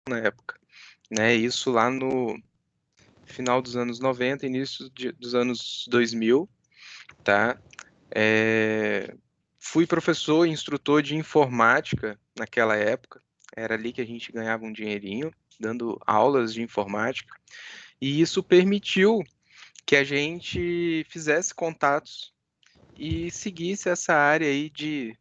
na época, né? Isso lá no final dos anos 90, início dos anos 2000, tá? Fui professor e instrutor de informática naquela época. Era ali que a gente ganhava um dinheirinho, dando aulas de informática. E isso permitiu que a gente fizesse contatos e seguisse essa área aí de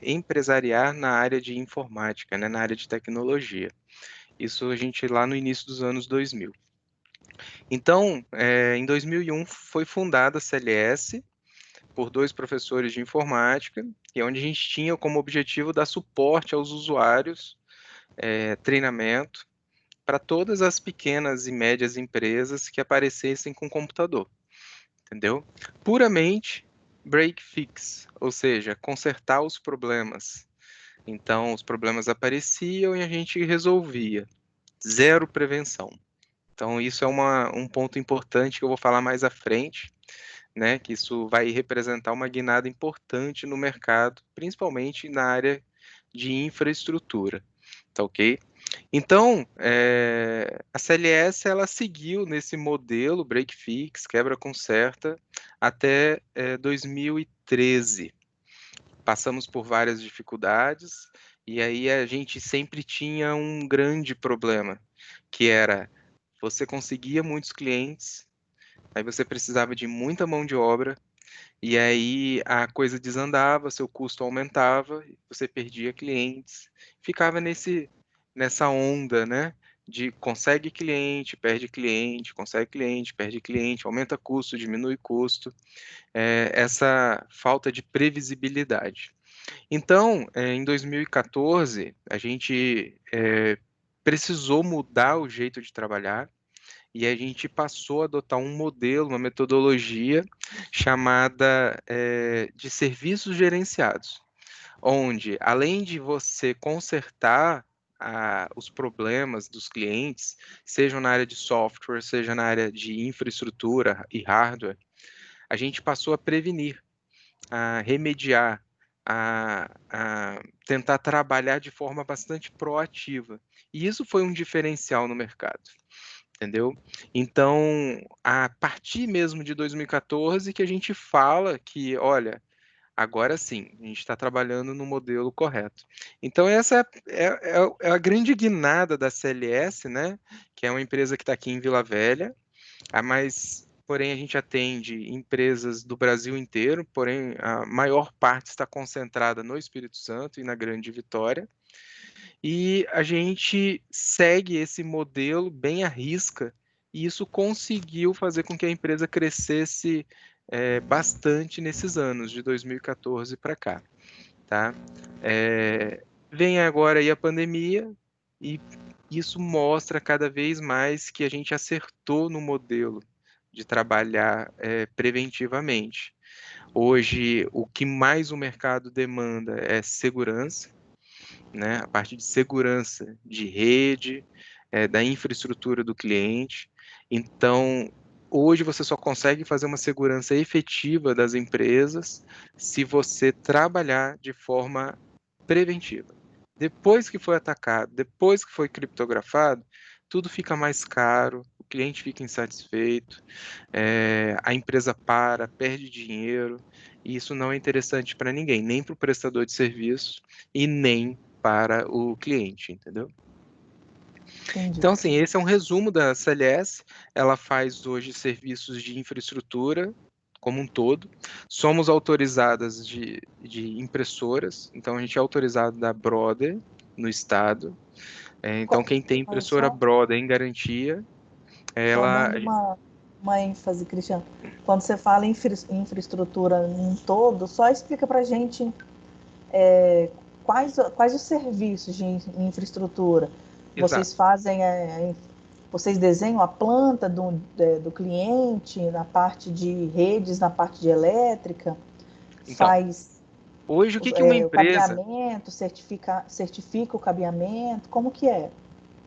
empresariar na área de informática, né, na área de tecnologia. Isso a gente lá no início dos anos 2000. Então, em 2001 foi fundada a CLS por dois professores de informática, e onde a gente tinha como objetivo dar suporte aos usuários, treinamento, para todas as pequenas e médias empresas que aparecessem com computador, entendeu? Puramente break fix, ou seja, consertar os problemas. Então, os problemas apareciam e a gente resolvia. Zero prevenção. Então, isso é um ponto importante que eu vou falar mais à frente, né? Que isso vai representar uma guinada importante no mercado, principalmente na área de infraestrutura, tá ok? Então, a CLS ela seguiu nesse modelo break fix, quebra conserta, até 2013. Passamos por várias dificuldades e aí a gente sempre tinha um grande problema, que era você conseguia muitos clientes, aí você precisava de muita mão de obra, e aí a coisa desandava, seu custo aumentava, você perdia clientes, ficava nessa onda, né? De consegue cliente, perde cliente, aumenta custo, diminui custo, essa falta de previsibilidade. Então, em 2014, a gente precisou mudar o jeito de trabalhar e a gente passou a adotar um modelo, uma metodologia chamada de serviços gerenciados, onde, além de você consertar os problemas dos clientes, sejam na área de software, seja na área de infraestrutura e hardware, a gente passou a prevenir, a remediar, a tentar trabalhar de forma bastante proativa. E isso foi um diferencial no mercado, entendeu? Então, a partir mesmo de 2014 que a gente fala que, olha, agora sim, a gente está trabalhando no modelo correto. Então, essa é a grande guinada da CLS, né? Que é uma empresa que está aqui em Vila Velha, porém a gente atende empresas do Brasil inteiro, porém a maior parte está concentrada no Espírito Santo e na Grande Vitória. E a gente segue esse modelo bem à risca, e isso conseguiu fazer com que a empresa crescesse bastante nesses anos, de 2014 para cá, tá? Vem agora aí a pandemia, e isso mostra cada vez mais que a gente acertou no modelo de trabalhar preventivamente. Hoje, o que mais o mercado demanda é segurança, né? A parte de segurança de rede, da infraestrutura do cliente. Então, hoje você só consegue fazer uma segurança efetiva das empresas se você trabalhar de forma preventiva. Depois que foi atacado, depois que foi criptografado, tudo fica mais caro, o cliente fica insatisfeito, a empresa perde dinheiro, e isso não é interessante para ninguém, nem para o prestador de serviço e nem para o cliente, entendeu? Entendi. Então, assim, esse é um resumo da CLS. Ela faz hoje serviços de infraestrutura como um todo. Somos autorizadas de impressoras, então a gente é autorizado da Brother no estado. Então, quem tem impressora Só, Brother em garantia, só ela. dando uma ênfase, Cristiano. Quando você fala em infraestrutura em todo, só explica para a gente quais os serviços de infraestrutura. Exato. Vocês fazem, vocês desenham a planta do cliente, na parte de redes, na parte de elétrica, Então, faz hoje o que que uma o empresa. cabeamento, certifica o cabeamento, como que é?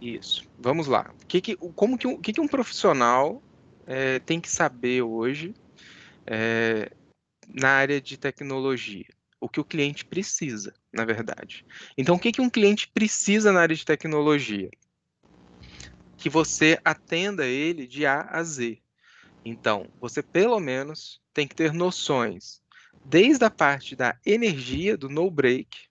Isso. Vamos lá. O que que um profissional tem que saber hoje na área de tecnologia? O que o cliente precisa. na verdade. Então, o que que um cliente precisa na área de tecnologia? Que você atenda ele de A a Z. Então, você pelo menos tem que ter noções, desde a parte da energia, do no break,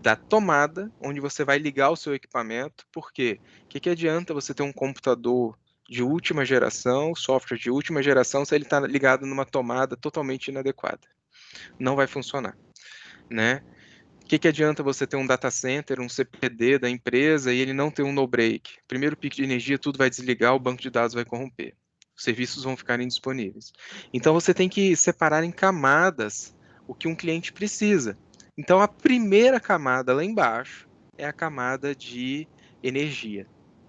da tomada, onde você vai ligar o seu equipamento, porque o que que adianta você ter um computador de última geração, software de última geração, se ele está ligado numa tomada totalmente inadequada? Não vai funcionar, né? O que que adianta você ter um data center, um CPD da empresa e ele não ter um no break? Primeiro pico de energia, tudo vai desligar, o banco de dados vai corromper. Os serviços vão ficar indisponíveis. Então você tem que separar em camadas o que um cliente precisa. Então a primeira camada lá embaixo é a camada de energia,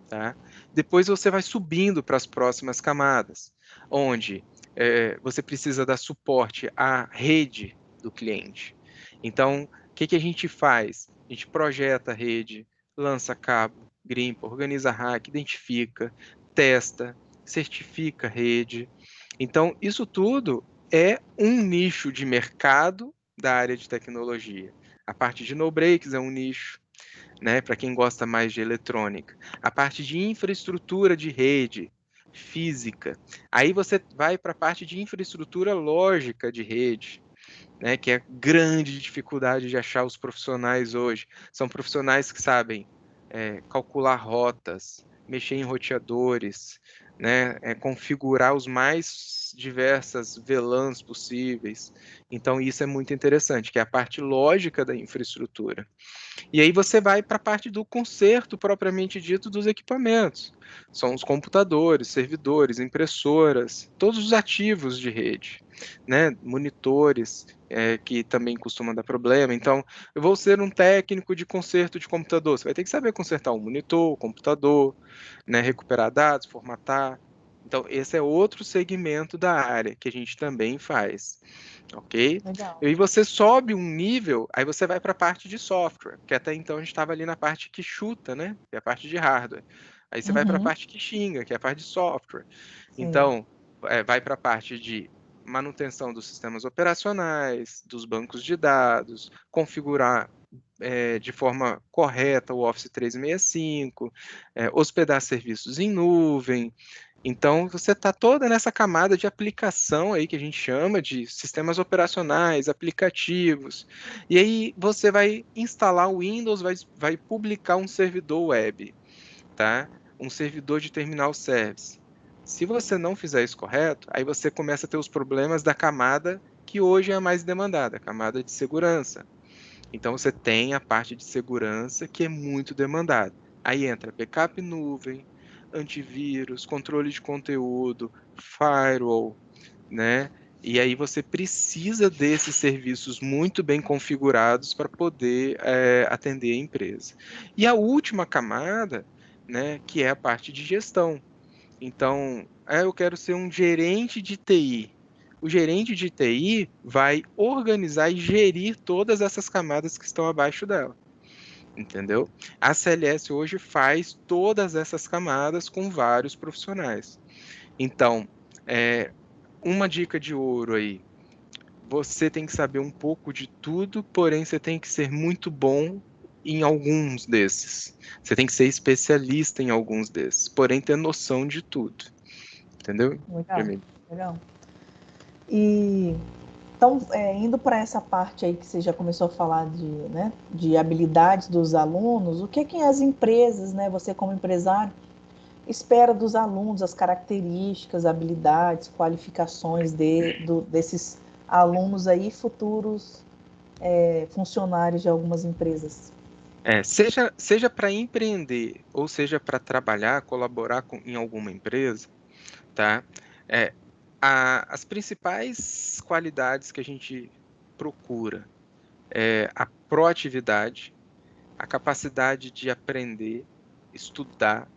tá? Depois você vai subindo para as próximas camadas, onde você precisa dar suporte à rede do cliente. Então, o que que a gente faz? A gente projeta a rede, lança cabo, grimpa, organiza rack, identifica, testa, certifica a rede. Então, isso tudo é um nicho de mercado da área de tecnologia. A parte de no breaks é um nicho, né, para quem gosta mais de eletrônica. A parte de infraestrutura de rede física. Aí você vai para a parte de infraestrutura lógica de rede, né, que é grande dificuldade de achar os profissionais hoje. São profissionais que sabem calcular rotas, mexer em roteadores, né, configurar os mais diversas VLANs possíveis. Então, isso é muito interessante, que é a parte lógica da infraestrutura. E aí você vai para a parte do conserto propriamente dito dos equipamentos. São os computadores, servidores, impressoras, todos os ativos de rede, né? Monitores, que também costumam dar problema. Então, eu vou ser um técnico de conserto de computador. Você vai ter que saber consertar um monitor, o computador, né? Recuperar dados, formatar. Então, esse é outro segmento da área que a gente também faz, ok? E Legal. aí você sobe um nível, aí você vai para a parte de software, que até então a gente estava ali na parte que chuta, né? Que é a parte de hardware. Aí você vai para a Uhum, parte que xinga, que é a parte de software. sim. Então, vai para a parte de manutenção dos sistemas operacionais, dos bancos de dados, configurar de forma correta o Office 365, hospedar serviços em nuvem. Então, você está toda nessa camada de aplicação aí que a gente chama de sistemas operacionais, aplicativos. E aí você vai instalar o Windows, vai publicar um servidor web, tá? Um servidor de terminal service. Se você não fizer isso correto, aí você começa a ter os problemas da camada que hoje é a mais demandada, a camada de segurança. Então você tem a parte de segurança que é muito demandada. Aí entra backup nuvem, antivírus, controle de conteúdo, firewall, né? E aí você precisa desses serviços muito bem configurados para poder atender a empresa. E a última camada, né, que é a parte de gestão. Então, eu quero ser um gerente de TI. O gerente de TI vai organizar e gerir todas essas camadas que estão abaixo dela, entendeu? A CLS hoje faz todas essas camadas com vários profissionais. Então, é, uma dica de ouro aí: você tem que saber um pouco de tudo, porém você tem que ser muito bom em alguns desses. Você tem que ser especialista em alguns desses, porém ter noção de tudo. Entendeu, Legal, Jamile? legal. E então, indo para essa parte aí que você já começou a falar de, né, de habilidades dos alunos, o que que as empresas, né, você como empresário, espera dos alunos, as características, habilidades, qualificações desses alunos aí, futuros funcionários de algumas empresas? Seja para empreender ou seja para trabalhar, colaborar em alguma empresa, tá? É, as principais qualidades que a gente procura é a proatividade, a capacidade de aprender, estudar,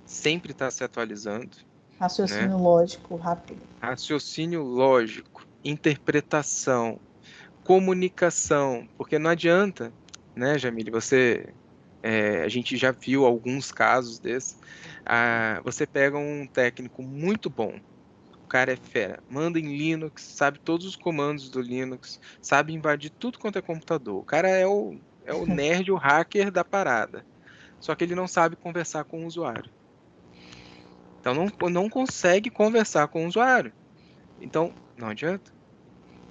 sempre estar se atualizando, né? Raciocínio lógico rápido. Raciocínio lógico, interpretação, comunicação, porque não adianta, né, Jamile, a gente já viu alguns casos desses, você pega um técnico muito bom, o cara é fera, manda em Linux, sabe todos os comandos do Linux, sabe invadir tudo quanto é computador. O cara é o nerd, o hacker da parada. Só que ele não sabe conversar com o usuário. Então não consegue conversar com o usuário. Então não adianta,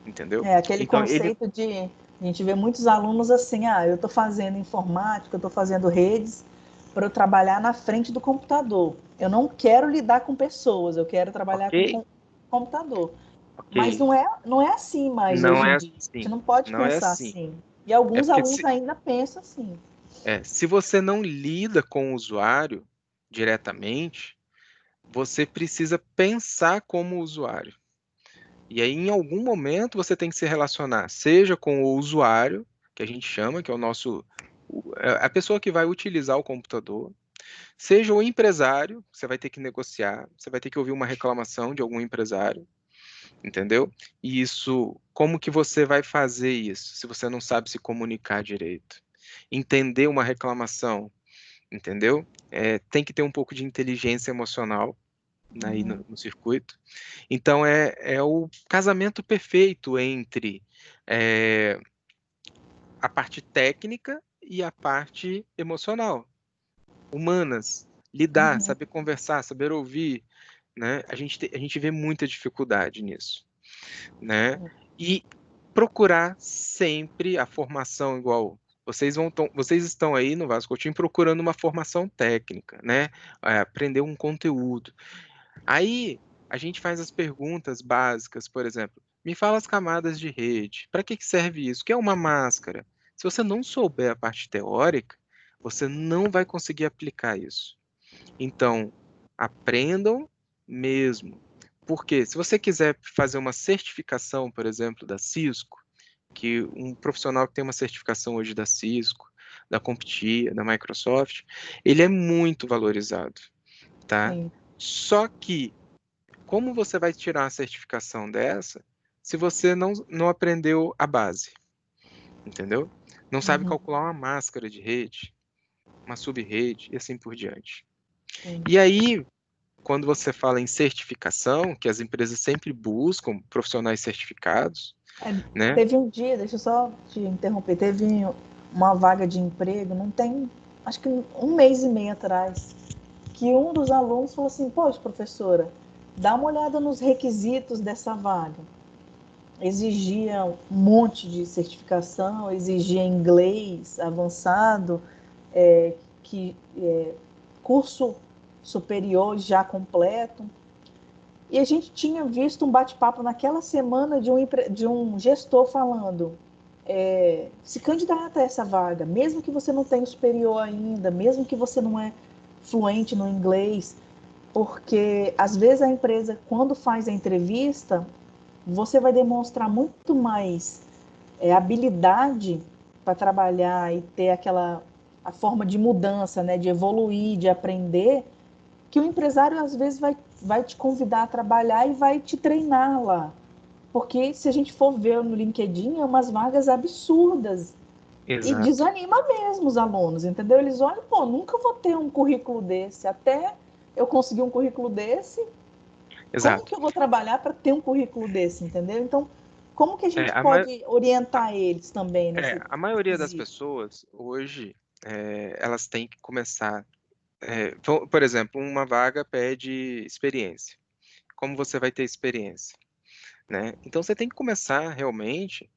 entendeu? É aquele Então ele, conceito de a gente vê muitos alunos assim, eu estou fazendo informática, eu estou fazendo redes para eu trabalhar na frente do computador. Eu não quero lidar com pessoas, eu quero trabalhar com ok, computador. Mas ok, não é assim mais não hoje em é dia. A gente assim, não pode não é pensar assim. assim. E É alguns porque alunos ainda pensam assim. se você não lida com o usuário diretamente, você precisa pensar como usuário. E aí, em algum momento, você tem que se relacionar, seja com o usuário, que a gente chama, que é o nosso, a pessoa que vai utilizar o computador, seja o empresário, você vai ter que negociar, você vai ter que ouvir uma reclamação de algum empresário, entendeu? E isso, como que você vai fazer isso, se você não sabe se comunicar direito? Entender uma reclamação, entendeu? Tem que ter um pouco de inteligência emocional aí Uhum, no circuito. Então é o casamento perfeito entre é, a parte técnica e a parte emocional, humanas, lidar, uhum. saber conversar, saber ouvir, né? A gente vê muita dificuldade nisso, né? E procurar sempre a formação igual. Vocês estão aí no Vasco Coutinho procurando uma formação técnica, né? Aprender um conteúdo. Aí a gente faz as perguntas básicas, por exemplo, me fala as camadas de rede. Para que que serve isso? O que é uma máscara? Se você não souber a parte teórica, você não vai conseguir aplicar isso. Então, aprendam mesmo. Porque se você quiser fazer uma certificação, por exemplo, da Cisco, que um profissional que tem uma certificação hoje da Cisco, da CompTIA, da Microsoft, ele é muito valorizado, tá? Sim. Só que como você vai tirar uma certificação dessa se você não aprendeu a base, entendeu? Não sabe Uhum, calcular uma máscara de rede, uma sub-rede e assim por diante. sim. E aí, quando você fala em certificação, que as empresas sempre buscam profissionais certificados, É, né? teve um dia, deixa eu só te interromper, teve uma vaga de emprego, não tem, acho que um mês e meio atrás, que um dos alunos falou assim, poxa, professora, dá uma olhada nos requisitos dessa vaga. Exigia um monte de certificação, exigia inglês avançado, é, que curso superior já completo. E a gente tinha visto um bate-papo naquela semana de um gestor falando: se candidata a essa vaga, mesmo que você não tenha o superior ainda, mesmo que você não é fluente no inglês, porque às vezes a empresa, quando faz a entrevista, você vai demonstrar muito mais habilidade para trabalhar e ter aquela a forma de mudança, né, de evoluir, de aprender, que o empresário às vezes vai te convidar a trabalhar e vai te treinar lá. Porque se a gente for ver no LinkedIn, é umas vagas absurdas. E Exato, desanima mesmo os alunos, entendeu? Eles olham, pô, nunca vou ter um currículo desse. Até eu conseguir um currículo desse, como exato. que eu vou trabalhar para ter um currículo desse, entendeu? Então, como que a É, gente pode orientar eles também nesse a maioria das quesito? pessoas hoje, elas têm que começar. Por exemplo, uma vaga pede experiência. Como você vai ter experiência, né? Então você tem que começar realmente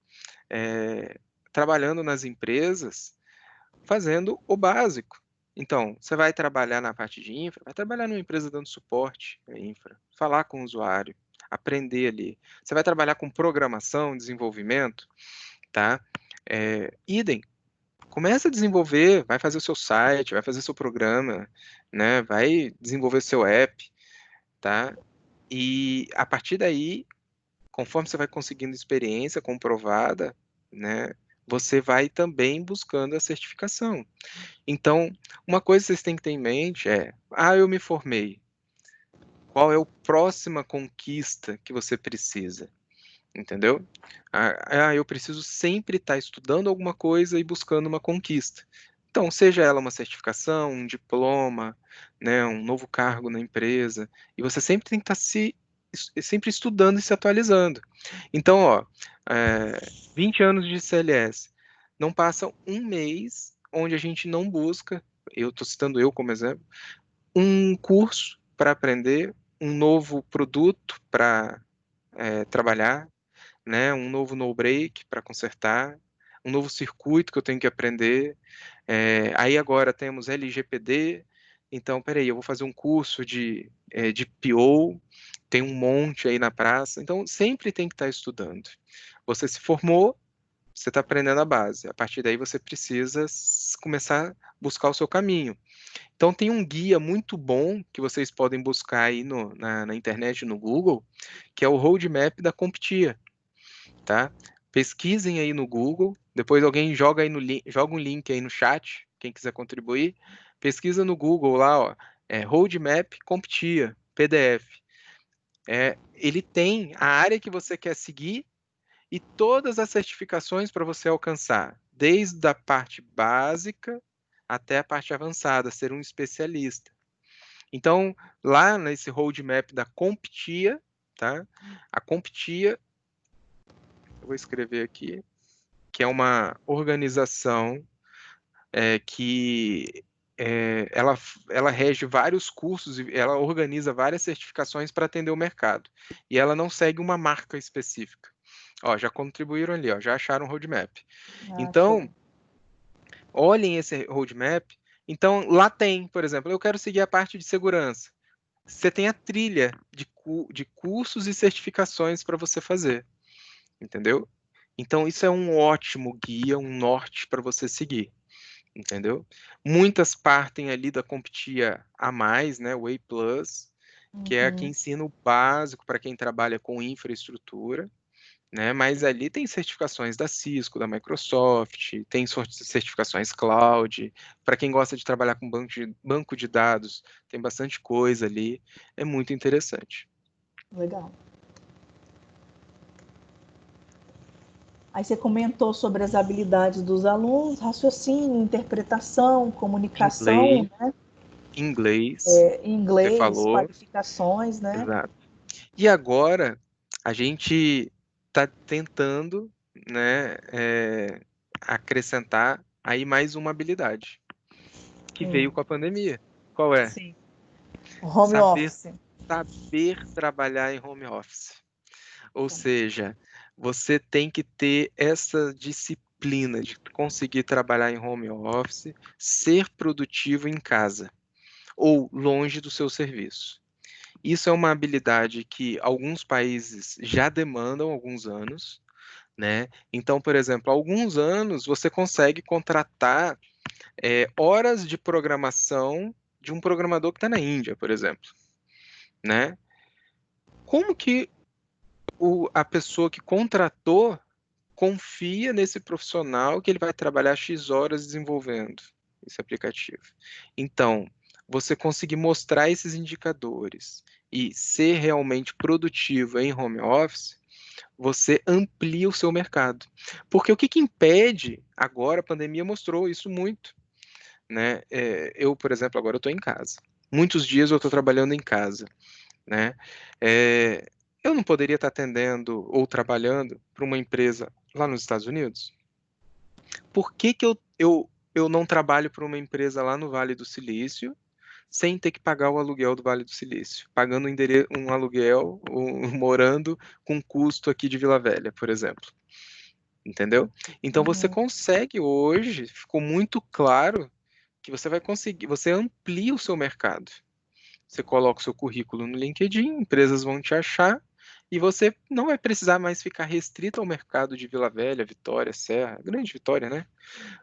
é, trabalhando nas empresas, fazendo o básico. Então, você vai trabalhar na parte de infra, vai trabalhar numa empresa dando suporte à infra, falar com o usuário, aprender ali. Você vai trabalhar com programação, desenvolvimento, tá? Idem. Começa a desenvolver, vai fazer o seu site, vai fazer seu programa, né? Vai desenvolver seu app, tá? E a partir daí, conforme você vai conseguindo experiência comprovada, né, você vai também buscando a certificação. Então, uma coisa que vocês têm que ter em mente eu me formei. Qual é a próxima conquista que você precisa? Entendeu? Eu preciso sempre estar estudando alguma coisa e buscando uma conquista. Então, seja ela uma certificação, um diploma, né, um novo cargo na empresa, e você sempre tem que estar se sempre estudando e se atualizando. Então, ó, 20 anos de CLS, não passa um mês onde a gente não busca, eu estou citando eu como exemplo, um curso para aprender, um novo produto para trabalhar, né, um novo no-break para consertar, um novo circuito que eu tenho que aprender. Aí agora temos LGPD, então, peraí, eu vou fazer um curso de PO, tem um monte aí na praça, então sempre tem que estar estudando. Você se formou, você está aprendendo a base, a partir daí você precisa começar a buscar o seu caminho. Então tem um guia muito bom que vocês podem buscar aí na internet, no Google, que é o Roadmap da CompTIA, tá? Pesquisem aí no Google, depois alguém joga aí joga um link aí no chat, quem quiser contribuir, pesquisa no Google lá, ó, Roadmap CompTIA, PDF. Ele tem a área que você quer seguir e todas as certificações para você alcançar, desde a parte básica até a parte avançada, ser um especialista. Então, lá nesse roadmap da CompTIA, tá? A CompTIA, eu vou escrever aqui, que é uma organização que ela rege vários cursos e ela organiza várias certificações para atender o mercado. E ela não segue uma marca específica. Ó, já contribuíram ali, ó, já acharam o roadmap. Ah, show. Então, olhem esse roadmap. Então, lá tem, por exemplo, eu quero seguir a parte de segurança. Você tem a trilha de cursos e certificações para você fazer, entendeu? Então, isso é um ótimo guia, um norte para você seguir, entendeu? Muitas partem ali da CompTIA a mais, né, o A+, que é a que Uhum. ensina o básico para quem trabalha com infraestrutura, né? Mas ali tem certificações da Cisco, da Microsoft, tem certificações cloud. Para quem gosta de trabalhar com banco de dados, tem bastante coisa ali. É muito interessante. Legal. Aí você comentou sobre as habilidades dos alunos, raciocínio, interpretação, Inglês, comunicação, né? inglês, você Inglês, falou, qualificações, né? exato. E agora a gente está tentando, né, acrescentar aí mais uma habilidade que Hum, veio com a pandemia. Qual é? sim. Home Saber office. saber trabalhar em home office. Ou seja, você tem que ter essa disciplina de conseguir trabalhar em home office, ser produtivo em casa ou longe do seu serviço. Isso é uma habilidade que alguns países já demandam há alguns anos, né? Então, por exemplo, há alguns anos você consegue contratar horas de programação de um programador que está na Índia, por exemplo, né? Como que a pessoa que contratou confia nesse profissional que ele vai trabalhar X horas desenvolvendo esse aplicativo? Então, você conseguir mostrar esses indicadores e ser realmente produtivo em home office, você amplia o seu mercado. Porque o que que impede, agora a pandemia mostrou isso muito, né? Eu, por exemplo, agora eu estou em casa. Muitos dias eu estou trabalhando em casa, né? É, eu não poderia estar atendendo ou trabalhando para uma empresa lá nos Estados Unidos? Por que que eu não trabalho para uma empresa lá no Vale do Silício sem ter que pagar o aluguel do Vale do Silício, pagando um aluguel, morando com custo aqui de Vila Velha, por exemplo? Entendeu? Então você Uhum. consegue hoje, ficou muito claro que você vai conseguir, você amplia o seu mercado. Você coloca o seu currículo no LinkedIn, empresas vão te achar e você não vai precisar mais ficar restrito ao mercado de Vila Velha, Vitória, Serra, Grande Vitória, né?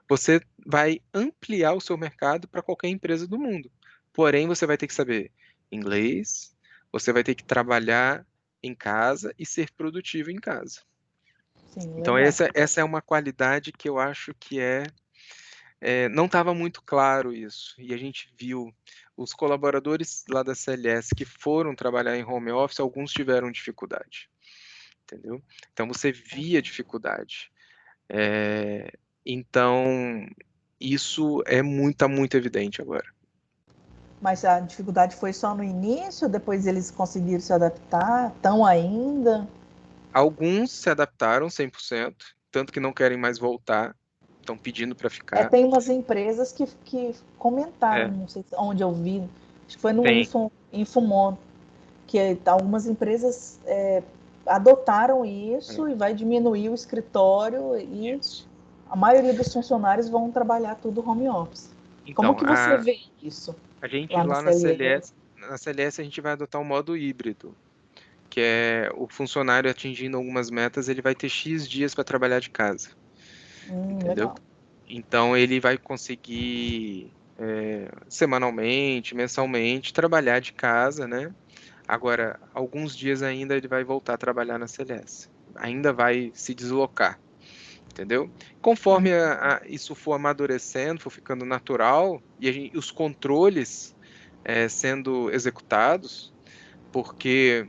Você vai ampliar o seu mercado para qualquer empresa do mundo. Porém, você vai ter que saber inglês, você vai ter que trabalhar em casa e ser produtivo em casa. Sim, Então, legal. essa é uma qualidade que eu acho que não estava muito claro isso. E a gente viu os colaboradores lá da CLS que foram trabalhar em home office, alguns tiveram dificuldade, entendeu? Então você via dificuldade. Então isso é muito evidente agora. Mas a dificuldade foi só no início, depois eles conseguiram se adaptar? Estão ainda? Alguns se adaptaram 100%, tanto que não querem mais voltar, estão pedindo para ficar. Tem umas empresas que comentaram, É, não sei onde eu vi, acho que foi no tem. Infomon, que algumas empresas adotaram isso É, e vai diminuir o escritório e isso. a maioria dos funcionários vão trabalhar tudo home office. Como Então, que você vê isso a gente lá na lá CLS? Na CLS a gente vai adotar um modo híbrido, que é o funcionário atingindo algumas metas, ele vai ter X dias para trabalhar de casa, entendeu? Legal. Então ele vai conseguir semanalmente, mensalmente, trabalhar de casa, né? Agora, alguns dias ainda ele vai voltar a trabalhar na CLS. Ainda vai se deslocar, entendeu? Conforme isso for amadurecendo, for ficando natural, e os controles sendo executados, porque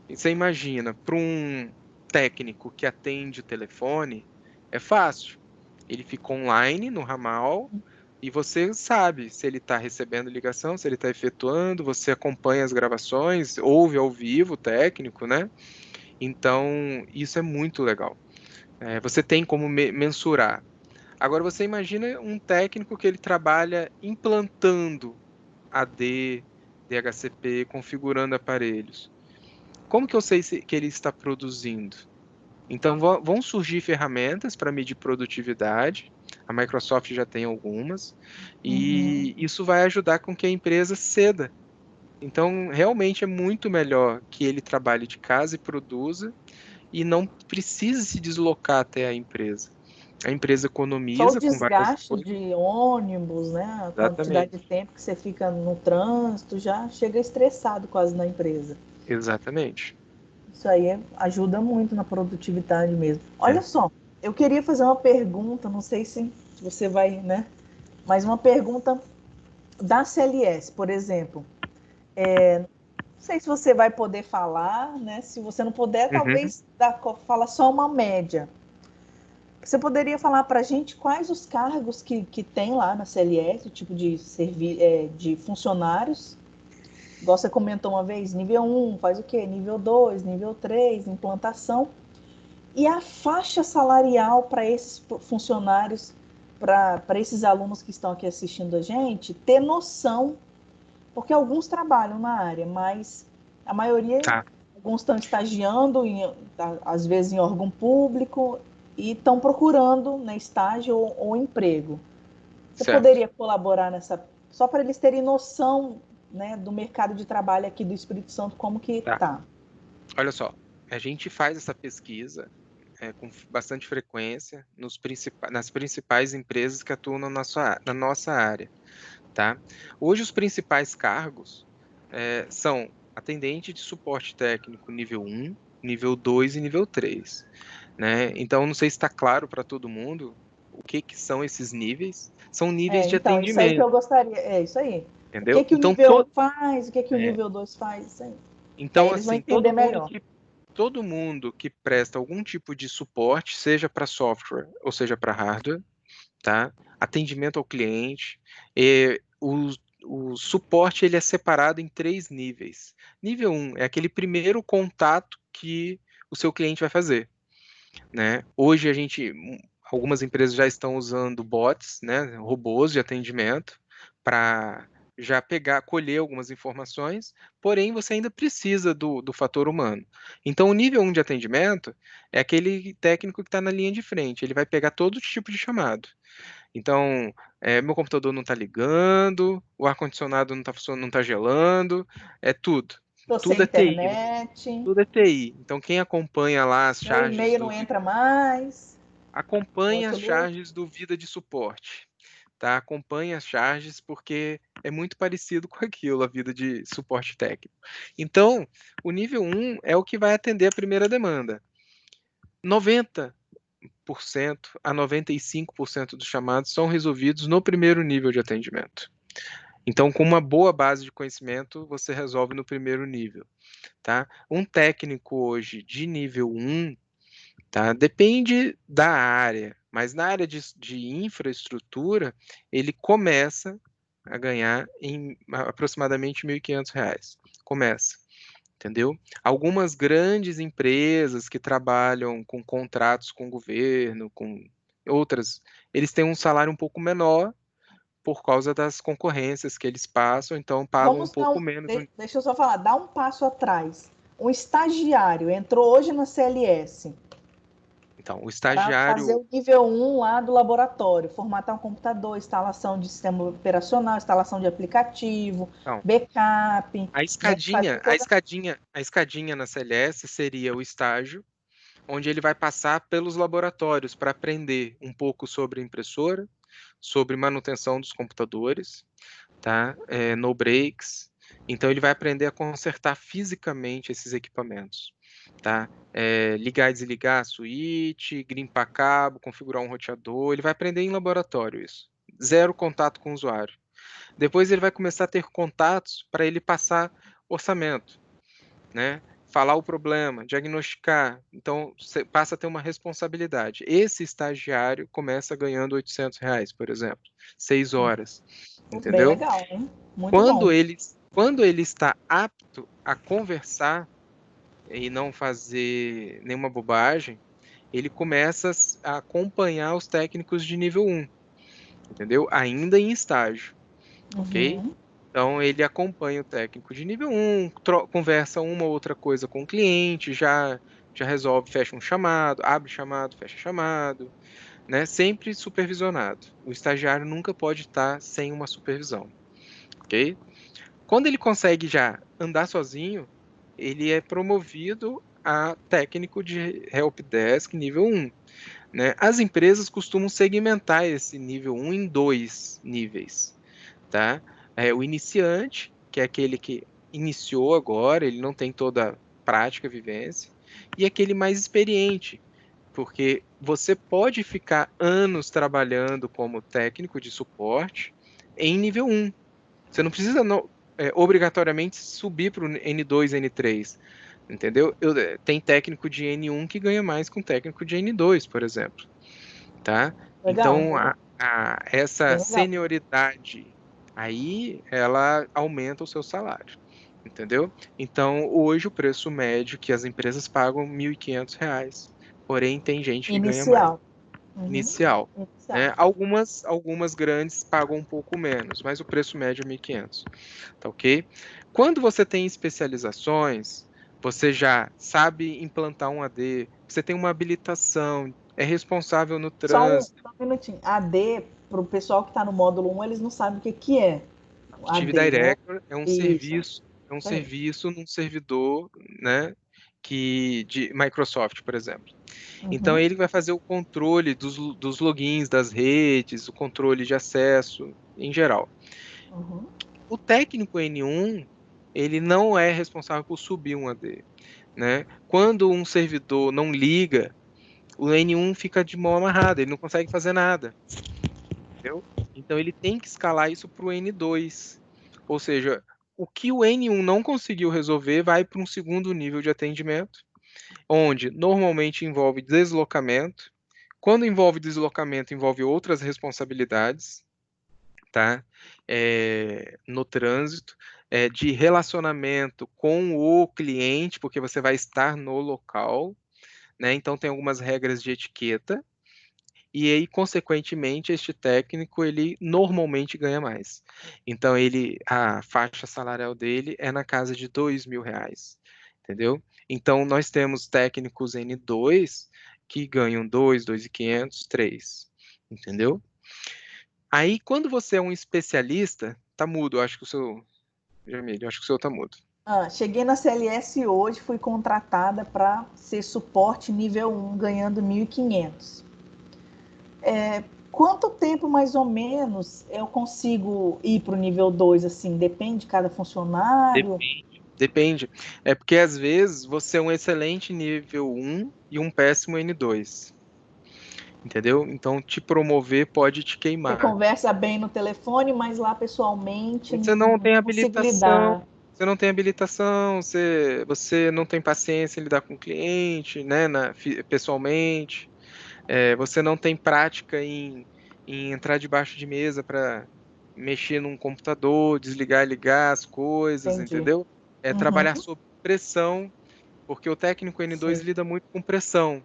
você imagina, para um técnico que atende o telefone, é fácil. Ele fica online no ramal e você sabe se ele está recebendo ligação, se ele está efetuando, você acompanha as gravações, ouve ao vivo o técnico, né? Então, isso é muito legal. Você tem como mensurar. Agora, você imagina um técnico que ele trabalha implantando AD, DHCP, configurando aparelhos. Como que eu sei que ele está produzindo? Então, vão surgir ferramentas para medir produtividade. A Microsoft já tem algumas, Uhum. e isso vai ajudar com que a empresa ceda. Então, realmente é muito melhor que ele trabalhe de casa e produza, e não precise se deslocar até a empresa. A empresa Só o economiza com várias desgaste coisas. de ônibus, né? A quantidade de Exatamente. tempo que você fica no trânsito, já chega estressado quase na empresa. Exatamente. Isso aí ajuda muito na produtividade mesmo. Olha É. só, eu queria fazer uma pergunta, não sei se você vai, né? Mas uma pergunta da CLS, por exemplo. Não sei se você vai poder falar, né? Se você não puder, Uhum. talvez fala só uma média. Você poderia falar para a gente quais os cargos que tem lá na CLS, o tipo de funcionários? Igual você comentou uma vez, nível um faz o quê? Nível 2 nível 3 implantação. E a faixa salarial para esses funcionários, para esses alunos que estão aqui assistindo a gente, ter noção, porque alguns trabalham na área, mas a maioria, Tá, alguns estão estagiando, às vezes em órgão público, e estão procurando né, estágio ou emprego. Você certo. poderia colaborar nessa, só para eles terem noção né, do mercado de trabalho aqui do Espírito Santo, como que Tá. está? Olha só, a gente faz essa pesquisa com bastante frequência nas principais empresas que atuam na nossa área, tá? Hoje, os principais cargos são atendente de suporte técnico nível um, nível 2 e nível 3, né? Então, não sei se está claro para todo mundo o que que são esses níveis. São níveis de Então, isso aí que atendimento, eu gostaria, é isso aí. O entendeu? que o nível um faz, o que o É, nível 2 faz, isso aí. Que aí então, eles vão assim, entender melhor. todo mundo que presta algum tipo de suporte, seja para software ou seja para hardware, tá? Atendimento ao cliente, o suporte ele é separado em três níveis. Nível um é aquele primeiro contato que o seu cliente vai fazer, né? Hoje algumas empresas já estão usando bots, né, robôs de atendimento para já pegar, colher algumas informações, porém você ainda precisa do fator humano. Então, o nível um de atendimento é aquele técnico que está na linha de frente, ele vai pegar todo tipo de chamado. Então, meu computador não está ligando, o ar-condicionado não está funcionando, não está gelando, é tudo. Estou sem Tudo é TI. internet, Tudo é TI. Então, quem acompanha lá as meu charges e-mail não entra mais, acompanhe as Outlook. charges do Vida de Suporte, tá? Acompanhe as charges porque é muito parecido com aquilo, a vida de suporte técnico. Então, o nível um é o que vai atender a primeira demanda. 90% a 95% dos chamados são resolvidos no primeiro nível de atendimento. Então, com uma boa base de conhecimento, você resolve no primeiro nível, tá? Um técnico hoje de nível um, tá? Depende da área, mas na área de infraestrutura, ele começa a ganhar em aproximadamente R$ 1.500. Começa, entendeu? Algumas grandes empresas que trabalham com contratos com o governo, com outras, eles têm um salário um pouco menor por causa das concorrências que eles passam, então pagam um Vamos dar pouco menos. deixa eu só falar, dá um passo atrás. Um estagiário entrou hoje na CLS Então, o para fazer estagiário. o nível 1 lá do laboratório, formatar um computador, instalação de sistema operacional, instalação de aplicativo, Não, backup, a né? Fazer escadinha, a toda. escadinha, a escadinha na CLS seria o estágio, onde ele vai passar pelos laboratórios para aprender um pouco sobre impressora, sobre manutenção dos computadores, tá? No breaks. Então ele vai aprender a consertar fisicamente esses equipamentos, tá? Ligar e desligar a switch, grimpar cabo, configurar um roteador. Ele vai aprender em laboratório isso. Zero contato com o usuário. Depois ele vai começar a ter contatos para ele passar orçamento, né? Falar o problema, diagnosticar. Então, você passa a ter uma responsabilidade. Esse estagiário começa ganhando R$ 800, por exemplo, 6 horas, Bem entendeu? legal, hein? Muito Quando bom. ele, quando ele está apto a conversar e não fazer nenhuma bobagem, ele começa a acompanhar os técnicos de nível 1, entendeu? Ainda em estágio, ok? Uhum. Então, ele acompanha o técnico de nível 1, conversa uma ou outra coisa com o cliente, já resolve, fecha um chamado, abre chamado, fecha chamado, né? Sempre supervisionado. O estagiário nunca pode estar sem uma supervisão, ok? Quando ele consegue já andar sozinho, ele é promovido a técnico de helpdesk nível 1, né? As empresas costumam segmentar esse nível 1 em dois níveis, tá? O iniciante, que é aquele que iniciou agora, ele não tem toda a prática, vivência, e aquele mais experiente, porque você pode ficar anos trabalhando como técnico de suporte em nível 1. Você não precisa obrigatoriamente subir para o N2, N3, entendeu? Tem técnico de N1 que ganha mais que um técnico de N2, por exemplo, tá? Legal, Então, essa bem legal. senioridade aí, ela aumenta o seu salário, entendeu? Então, hoje o preço médio que as empresas pagam R$ 1.500, porém tem gente que ganha mais. Inicial. Uhum. Inicial, Inicial. né? Algumas grandes pagam um pouco menos, mas o preço médio é 1.500, tá ok? Quando você tem especializações, você já sabe implantar um AD, você tem uma habilitação, é responsável no trânsito. Só um minutinho. AD, para o pessoal que está no módulo 1, eles não sabem o que, que é. Active AD, né? Directory Isso, é um isso aí. serviço num servidor, né, de Microsoft, por exemplo. Então Uhum, ele vai fazer o controle dos logins das redes, o controle de acesso em geral. uhum. O técnico N1, ele não é responsável por subir um AD, né? Quando um servidor não liga, o N1 fica de mão amarrada, ele não consegue fazer nada, entendeu? Então ele tem que escalar isso para o N2. Ou seja, o que o N1 não conseguiu resolver vai para um segundo nível de atendimento, onde normalmente envolve deslocamento. Quando envolve deslocamento, envolve outras responsabilidades, tá? No trânsito, de relacionamento com o cliente, porque você vai estar no local, né? Então tem algumas regras de etiqueta. E aí, consequentemente, este técnico ele normalmente ganha mais. Então, a faixa salarial dele é na casa de R$ 2.000, entendeu? Então, nós temos técnicos N2 que ganham 2, 2.500, 3, entendeu? Aí, quando você é um especialista, tá mudo, eu acho que o seu, Jamil, eu acho que o seu tá mudo. Cheguei na CLS hoje, fui contratada para ser suporte nível 1, ganhando 1.500. Quanto tempo mais ou menos eu consigo ir para o nível 2? Assim, depende de cada funcionário. Depende. É porque às vezes você é um excelente nível 1 e um péssimo N2, entendeu? Então te promover pode te Você queimar. conversa bem no telefone, mas lá pessoalmente Você não não tem consigo habilitação, lidar. você não tem paciência em lidar com o cliente, né, pessoalmente. Você não tem prática em entrar debaixo de mesa para mexer num computador, desligar e ligar as coisas, Entendi. entendeu? É trabalhar Uhum. sob pressão, porque o técnico N2 Sei. lida muito com pressão.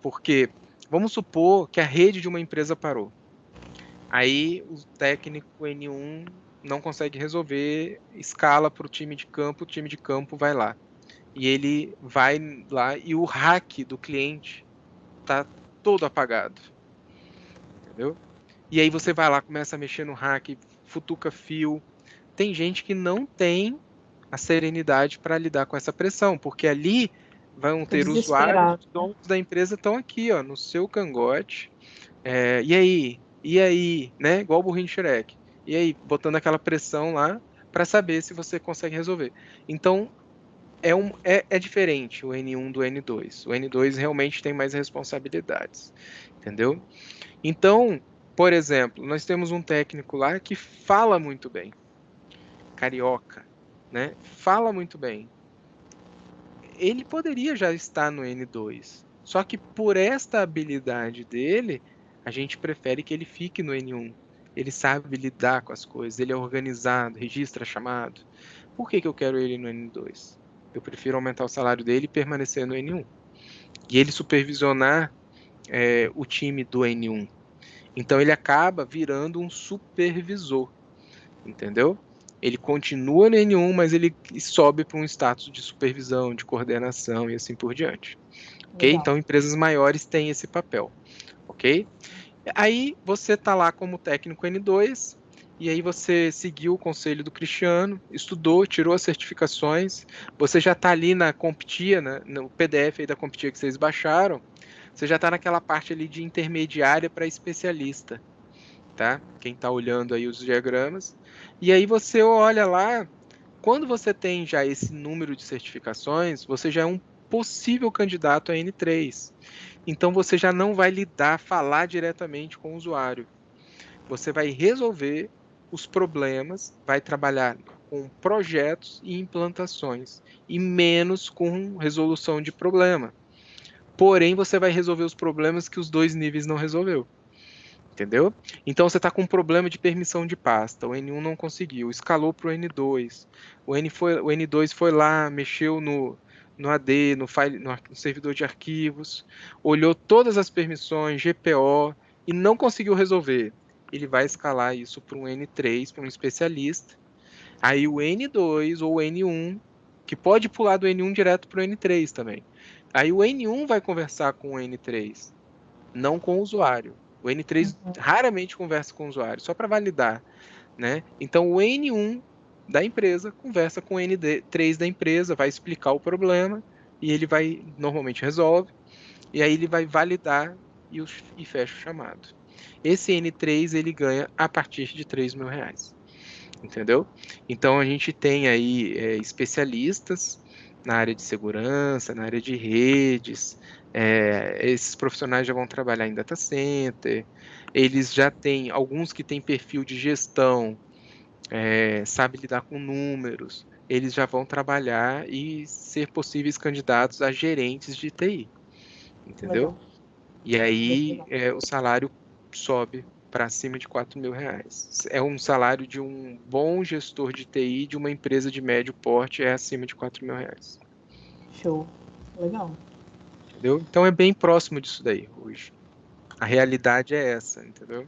Porque vamos supor que a rede de uma empresa parou. Aí o técnico N1 não consegue resolver, escala para o time de campo vai lá. E ele vai lá e o hack do cliente está todo apagado, entendeu? E aí você vai lá, começa a mexer no hack, futuca fio. Tem gente que não tem a serenidade para lidar com essa pressão, porque ali vão Fica ter usuários, desesperado, os né? donos da empresa estão aqui, ó, no seu cangote. E aí? E aí? Né? Igual o burrinho de Shrek. E aí? Botando aquela pressão lá para saber se você consegue resolver. Então, é diferente o N1 do N2. O N2 realmente tem mais responsabilidades, entendeu? Então, por exemplo, nós temos um técnico lá que fala muito bem, carioca, né? Fala muito bem. Ele poderia já estar no N2, só que por esta habilidade dele, a gente prefere que ele fique no N1. Ele sabe lidar com as coisas, ele é organizado, registra chamado. Por que que eu quero ele no N2? Eu prefiro aumentar o salário dele e permanecer no N1. E ele supervisionar o time do N1. Então ele acaba virando um supervisor, entendeu? Ele continua no N1, mas ele sobe para um status de supervisão, de coordenação e assim por diante. Ok? Legal. Então empresas maiores têm esse papel, ok? Aí você está lá como técnico N2, e aí você seguiu o conselho do Cristiano, estudou, tirou as certificações, você já está ali na Comptia, né, no PDF aí da Comptia que vocês baixaram, você já está naquela parte ali de intermediária para especialista, tá? Quem está olhando aí os diagramas. E aí você olha lá, quando você tem já esse número de certificações, você já é um possível candidato a N3. Então você já não vai lidar, falar diretamente com o usuário. Você vai resolver os problemas, vai trabalhar com projetos e implantações e menos com resolução de problema. Porém, você vai resolver os problemas que os dois níveis não resolveu. Entendeu? Então você está com um problema de permissão de pasta. O N1 não conseguiu, escalou para o N2. O N2 foi lá, mexeu no AD, no servidor de arquivos, olhou todas as permissões, GPO, e não conseguiu resolver. Ele vai escalar isso para um N3, para um especialista. Aí o N2 ou o N1, que pode pular do N1 direto para o N3 também. Aí o N1 vai conversar com o N3, não com o usuário. O N3 Uhum. raramente conversa com o usuário, só para validar, né? Então o N1 da empresa conversa com o N3 da empresa, vai explicar o problema e ele vai normalmente resolve e aí ele vai validar e fecha o chamado. Esse N3 ele ganha a partir de R$ 3.000, entendeu? Então a gente tem aí especialistas na área de segurança, na área de redes. Esses profissionais já vão trabalhar em data center. Eles já têm alguns que têm perfil de gestão, sabe lidar com números. Eles já vão trabalhar e ser possíveis candidatos a gerentes de TI, Legal. entendeu? E Bem aí legal. o salário sobe para cima de R$ 4.000. É um salário de um bom gestor de TI de uma empresa de médio porte é acima de R$ 4.000. Show. Legal. Entendeu? Então é bem próximo disso daí hoje. A realidade é essa, entendeu?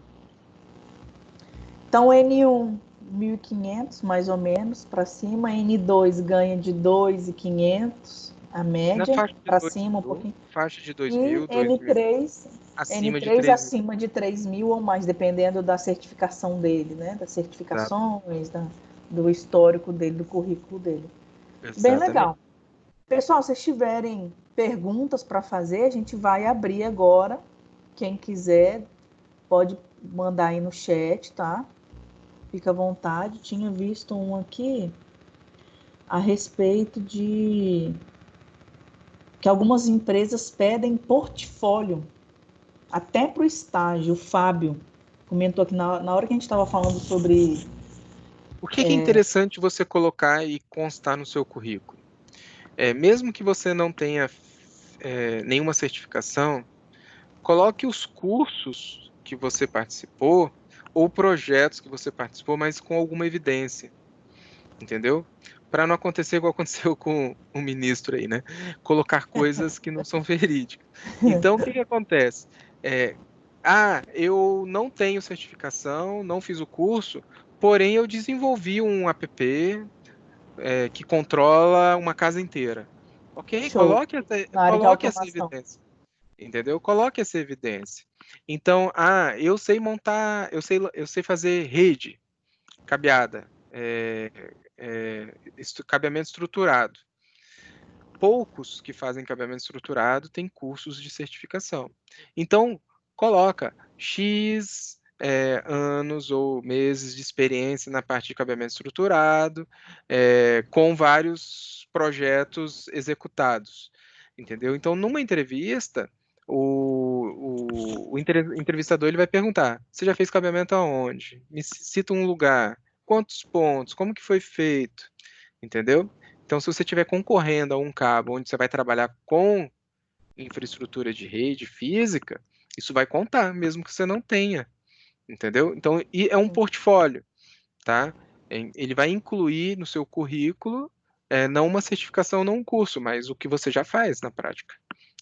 Então, N1, 1.500 mais ou menos para cima. N2 ganha de 2.500 a Na média, faixa de para dois cima um mil, pouquinho. faixa de dois E mil, 2.000, N3, acima de N3 3.000. acima de 3.000 ou mais, dependendo da certificação dele, né? Das Exato, certificações, do histórico dele, do currículo dele. Bem exatamente. legal. Pessoal, se tiverem perguntas para fazer, a gente vai abrir agora. Quem quiser pode mandar aí no chat, tá? Fica à vontade. Tinha visto um aqui a respeito de que algumas empresas pedem portfólio até para o estágio. O Fábio comentou aqui na hora que a gente estava falando sobre. O que que é interessante você colocar e constar no seu currículo? Mesmo que você não tenha nenhuma certificação, coloque os cursos que você participou ou projetos que você participou, mas com alguma evidência, entendeu? Para não acontecer igual aconteceu com o ministro aí, né? Colocar coisas que não são verídicas. Então, o que que acontece? É, eu não tenho certificação, não fiz o curso, porém eu desenvolvi um app que controla uma casa inteira. Ok, Show. Na área de coloque essa automação. evidência, entendeu? Coloque essa evidência. Então, eu sei montar, eu sei fazer rede cabeada, cabeamento estruturado. Poucos que fazem cabeamento estruturado têm cursos de certificação. Então, coloca X anos ou meses de experiência na parte de cabeamento estruturado, com vários projetos executados, entendeu? Então, numa entrevista, o entrevistador ele vai perguntar: você já fez cabeamento aonde? Me cita um lugar. Quantos pontos? Como que foi feito? Entendeu? Então, se você estiver concorrendo a um cabo onde você vai trabalhar com infraestrutura de rede física, isso vai contar, mesmo que você não tenha, entendeu? Então, e é um portfólio, tá? Ele vai incluir no seu currículo, não uma certificação, não um curso, mas o que você já faz na prática.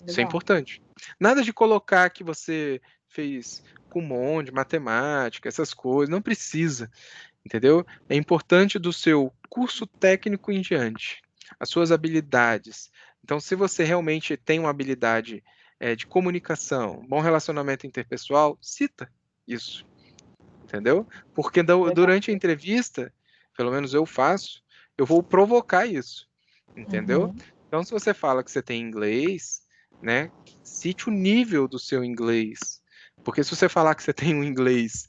Isso é Legal. importante. Nada de colocar que você fez Kumon, de matemática, essas coisas, não precisa, entendeu? É importante do seu curso técnico em diante, as suas habilidades. Então, se você realmente tem uma habilidade de comunicação, bom relacionamento interpessoal, cita isso, entendeu? Porque Legal. durante a entrevista, pelo menos eu faço, eu vou provocar isso, entendeu? Uhum. Então, se você fala que você tem inglês, né, cite o nível do seu inglês. Porque se você falar que você tem um inglês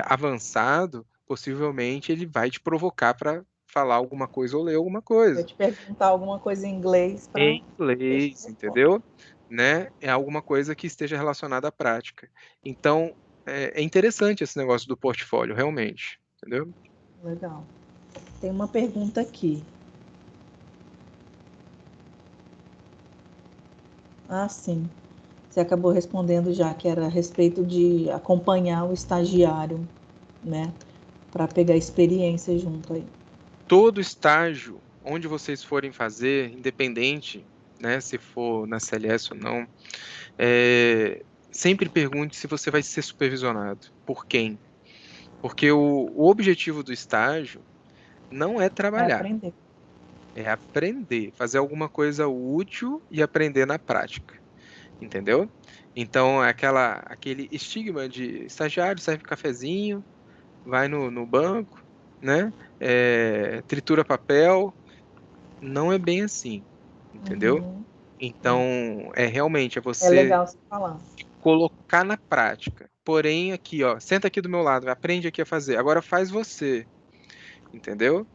avançado, possivelmente ele vai te provocar para falar alguma coisa ou ler alguma Vou coisa. te perguntar alguma coisa em inglês para Em ver se inglês, eu respondo. entendeu? Né? É alguma coisa que esteja relacionada à prática. Então, é interessante esse negócio do portfólio, realmente, entendeu? Legal. Tem uma pergunta aqui. Ah, sim. Você acabou respondendo já, que era a respeito de acompanhar o estagiário, né? Para pegar experiência junto aí. Todo estágio onde vocês forem fazer, independente, né, se for na CLS ou não, sempre pergunte se você vai ser supervisionado. Por quem? Porque o objetivo do estágio não é É trabalhar, aprender. é aprender, fazer alguma coisa útil e aprender na prática, entendeu? Então, aquele estigma de estagiário serve cafezinho, vai no banco, né? Tritura papel, não é bem assim, entendeu? Uhum. Então, realmente é É você legal você falar. colocar na prática. Porém, aqui, ó, senta aqui do meu lado, aprende aqui a fazer. Agora faz você, entendeu?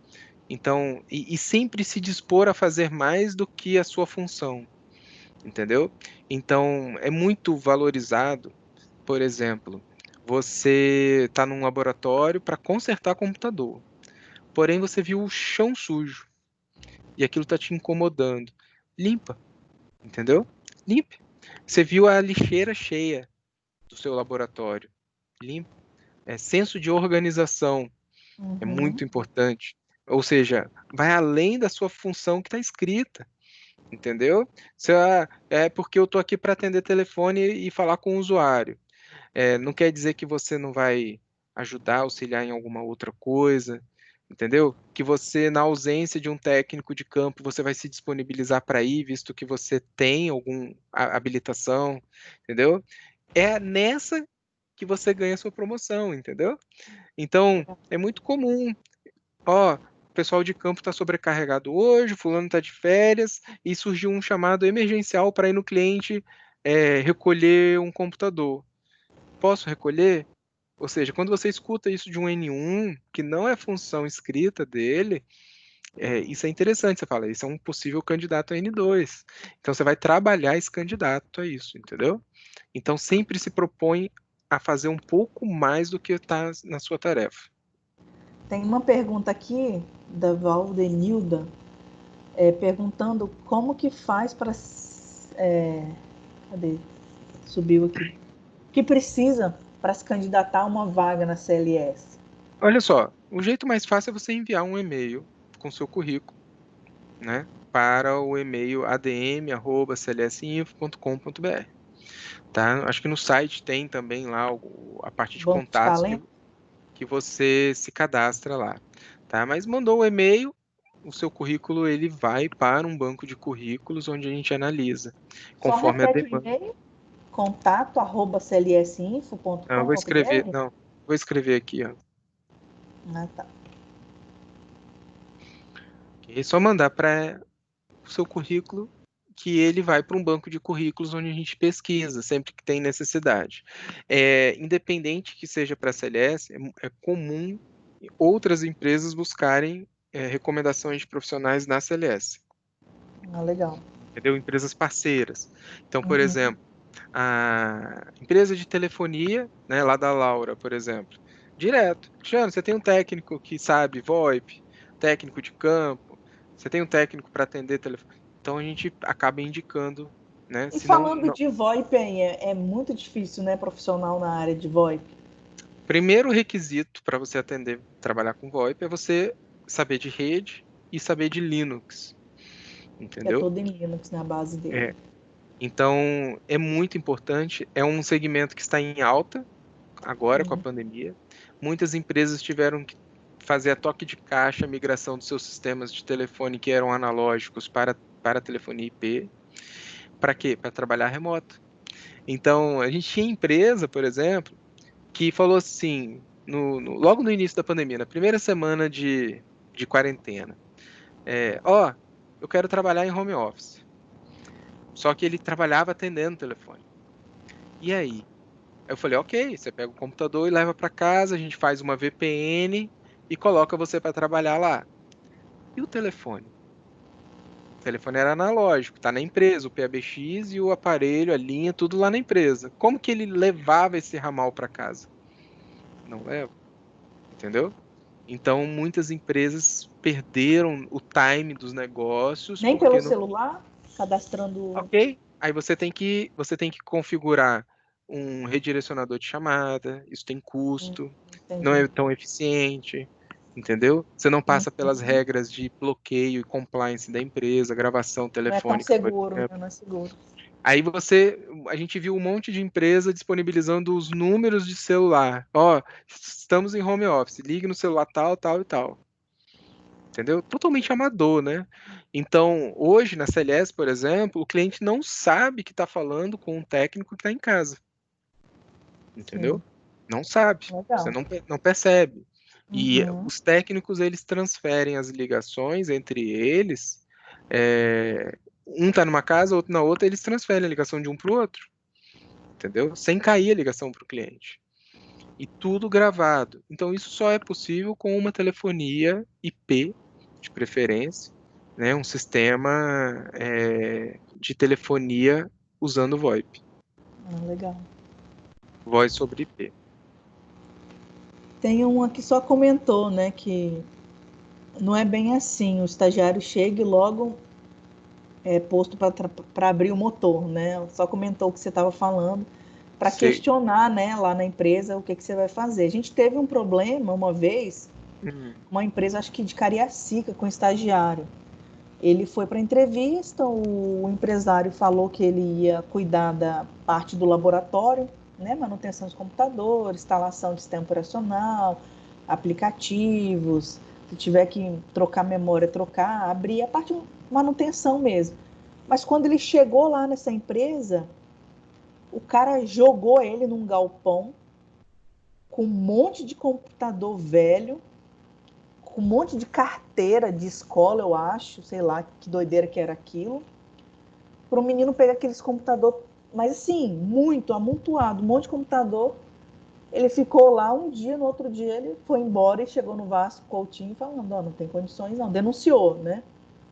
Então, e sempre se dispor a fazer mais do que a sua função, entendeu? Então, é muito valorizado, por exemplo, você está num laboratório para consertar computador, porém você viu o chão sujo e aquilo está te incomodando. Limpa, entendeu? Limpe. Você viu a lixeira cheia do seu laboratório. Limpe. Senso de organização é Uhum. muito importante. Ou seja, vai além da sua função que está escrita, entendeu? É porque eu estou aqui para atender telefone e falar com o usuário. Não quer dizer que você não vai ajudar, auxiliar em alguma outra coisa, entendeu? Que você, na ausência de um técnico de campo, você vai se disponibilizar para ir, visto que você tem alguma habilitação, entendeu? É nessa que você ganha a sua promoção, entendeu? Então, Legal. é muito comum, ó, o pessoal de campo está sobrecarregado hoje, fulano está de férias, e surgiu um chamado emergencial para ir no cliente recolher um computador. Posso recolher? Ou seja, quando você escuta isso de um N1, que não é função escrita dele, isso é interessante. Você fala, isso é um possível candidato a N2. Então você vai trabalhar esse candidato a isso, entendeu? Então sempre se propõe a fazer um pouco mais do que está na sua tarefa. Tem uma pergunta aqui da Valdenilda, perguntando como que faz para. Cadê? Subiu aqui. Que precisa? para se candidatar a uma vaga na CLS? Olha só, o jeito mais fácil é você enviar um e-mail com seu currículo, né, para o e-mail adm@clsinfo.com.br, tá? Acho que no site tem também lá a parte de Banco de contatos talento? que você se cadastra lá, tá? Mas mandou o e-mail, o seu currículo ele vai para um banco de currículos onde a gente analisa, Só conforme a repete o demanda. e-mail, contato@clsinfo.com.br? Não, eu vou escrever, não, vou escrever aqui, ó. Ah, tá. É só mandar para o seu currículo que ele vai para um banco de currículos onde a gente pesquisa sempre que tem necessidade. Independente que seja para a CLS, é comum outras empresas buscarem recomendações de profissionais na CLS, Ah, legal. entendeu? Empresas parceiras. Então, por Uhum. exemplo, a empresa de telefonia, né, lá da Laura, por exemplo, direto. Cristiano, você tem um técnico que sabe VoIP, técnico de campo, você tem um técnico para atender telefone. Então a gente acaba indicando, né? E Se não, falando de VoIP, aí, é muito difícil, né, profissional na área de VoIP? primeiro requisito para você atender, trabalhar com VoIP é você saber de rede e saber de Linux, É entendeu? todo em Linux na base dele. É, então é muito importante, é um segmento que está em alta agora com a Uhum. pandemia. Muitas empresas tiveram que fazer a toque de caixa a migração dos seus sistemas de telefone que eram analógicos para telefonia IP. Para quê? Para trabalhar remoto. Então, a gente tinha empresa, por exemplo, que falou assim, logo no início da pandemia, na primeira semana de quarentena, ó, eu quero trabalhar em home office. Só que ele trabalhava atendendo o telefone. E aí? Eu falei, ok, você pega o computador e leva para casa, a gente faz uma VPN e coloca você para trabalhar lá. E o telefone? O telefone era analógico, tá na empresa, o PABX e o aparelho, a linha, tudo lá na empresa. Como que ele levava esse ramal para casa? Não leva, entendeu? Então, muitas empresas perderam o time dos negócios Nem pelo porque não. celular, cadastrando. Ok. Aí você tem que configurar um redirecionador de chamada, isso tem custo, não Entendi. é tão eficiente, entendeu? Você não passa pelas Uhum. regras de bloqueio e compliance da empresa, gravação Não é tão telefônica, por seguro, né? exemplo. Não é seguro. Aí a gente viu um monte de empresa disponibilizando os números de celular. Ó, estamos em home office, ligue no celular tal, tal e tal. Entendeu? Totalmente amador, né? Então, hoje na CLS, por exemplo, o cliente não sabe que está falando com um técnico que está em casa, Sim, entendeu? Não sabe, você legal. não percebe. E Uhum. os técnicos, eles transferem as ligações entre eles, um está numa casa, outro na outra, eles transferem a ligação de um para o outro, entendeu? Sem cair a ligação para o cliente. E tudo gravado. Então, isso só é possível com uma telefonia IP, de preferência, né? Um sistema de telefonia usando VoIP, Ah, legal. voz sobre IP. Tem uma que só comentou, né, que não é bem assim. O estagiário chega e logo é posto para abrir o motor, né? Só comentou o que você estava falando para Se, questionar, né, lá na empresa o que que você vai fazer. A gente teve um problema uma vez, hum, uma empresa acho que de Cariacica com um estagiário. Ele foi para a entrevista, o empresário falou que ele ia cuidar da parte do laboratório, né, manutenção dos computadores, instalação de sistema operacional, aplicativos, se tiver que trocar memória, trocar, abrir a parte de manutenção mesmo. Mas quando ele chegou lá nessa empresa, o cara jogou ele num galpão com um monte de computador velho, com um monte de carteira de escola, eu acho, sei lá que doideira que era aquilo, para o menino pegar aqueles computador, mas assim, muito amontoado, um monte de computador. Ele ficou lá um dia, no outro dia ele foi embora e chegou no Vasco Coutinho falando, não, não tem condições não, denunciou, né?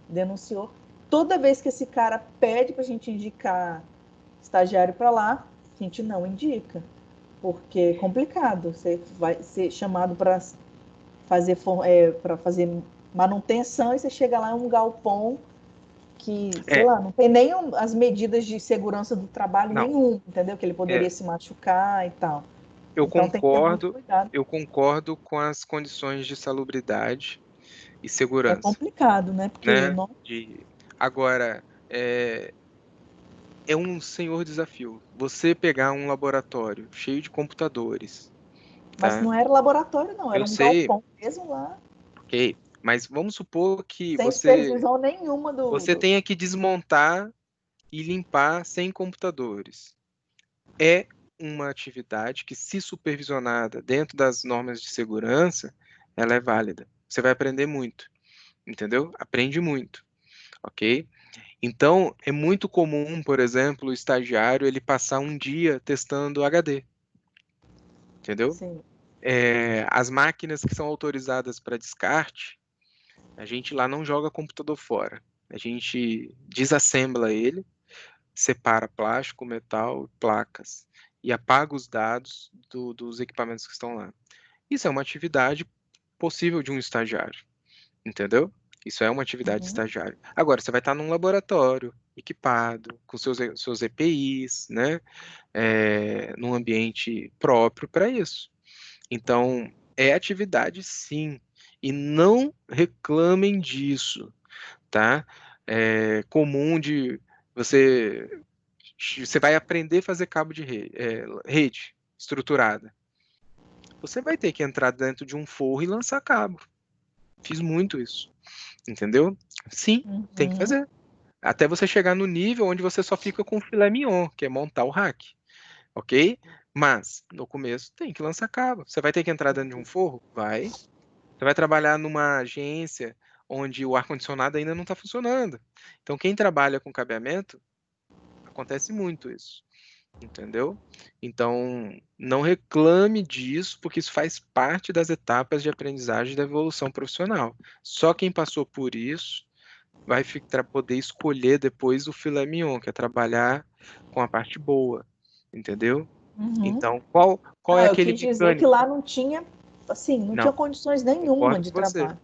Denunciou. Toda vez que esse cara pede para a gente indicar estagiário para lá, a gente não indica, porque é complicado. Você vai ser chamado para fazer manutenção e você chega lá em um galpão que, sei é, lá, não tem nem as medidas de segurança do trabalho não, nenhum, entendeu? Que ele é, poderia se machucar e tal. Eu Então tem que ter muito concordo, cuidado. eu concordo com as condições de salubridade e É segurança, complicado, né? Porque né? não. Agora, é um senhor desafio. Você pegar um laboratório cheio de computadores, Mas tá? não era laboratório, não, Eu era um sei, galpão mesmo lá, ok, mas vamos supor que sem você supervisão nenhuma você tenha que desmontar e limpar 100 computadores. É uma atividade que, se supervisionada dentro das normas de segurança, ela é válida. Você vai aprender muito, entendeu? Aprende muito, ok? Então, é muito comum, por exemplo, o estagiário ele passar um dia testando HD, entendeu? Sim. As máquinas que são autorizadas para descarte, a gente lá não joga computador fora. A gente desassembla ele, separa plástico, metal, placas e apaga os dados dos equipamentos que estão lá. Isso é uma atividade possível de um estagiário, entendeu? Isso é uma atividade de Uhum. estagiário. Agora, você vai estar num laboratório equipado, com seus EPIs, né? Num ambiente próprio para isso. Então, é atividade sim. E não reclamem disso, tá? É comum de você. Você vai aprender a fazer cabo de rede estruturada. Você vai ter que entrar dentro de um forro e lançar cabo. Fiz muito isso, entendeu? Sim, tem que Uhum. fazer. Até você chegar no nível onde você só fica com filé mignon, que é montar o rack, ok? Mas, no começo, tem que lançar cabo. Você vai ter que entrar dentro de um forro? Vai. Você vai trabalhar numa agência onde o ar-condicionado ainda não está funcionando. Então, quem trabalha com cabeamento, acontece muito isso, entendeu? Então, não reclame disso, porque isso faz parte das etapas de aprendizagem da evolução profissional. Só quem passou por isso vai poder escolher depois o filé mignon, que é trabalhar com a parte boa, entendeu? Uhum. Então, qual é Ah, eu aquele quis dizer que mecânico? lá não tinha, assim, não tinha Não, condições nenhuma concordo de com você. trabalho.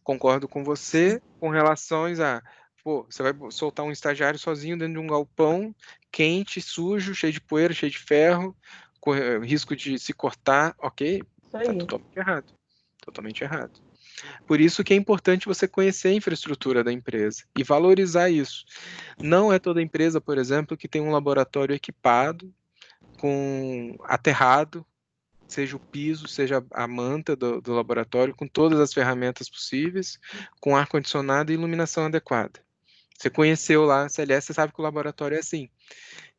Concordo com você com relações a, pô, você vai soltar um estagiário sozinho dentro de um galpão quente, sujo, cheio de poeira, cheio de ferro, com risco de se cortar, ok? Isso Tá aí. totalmente errado. Totalmente errado. Por isso que é importante você conhecer a infraestrutura da empresa e valorizar isso. Não é toda empresa, por exemplo, que tem um laboratório equipado, com aterrado, seja o piso, seja a manta do laboratório, com todas as ferramentas possíveis, com ar-condicionado e iluminação adequada. Você conheceu lá a CLS, você sabe que o laboratório é assim,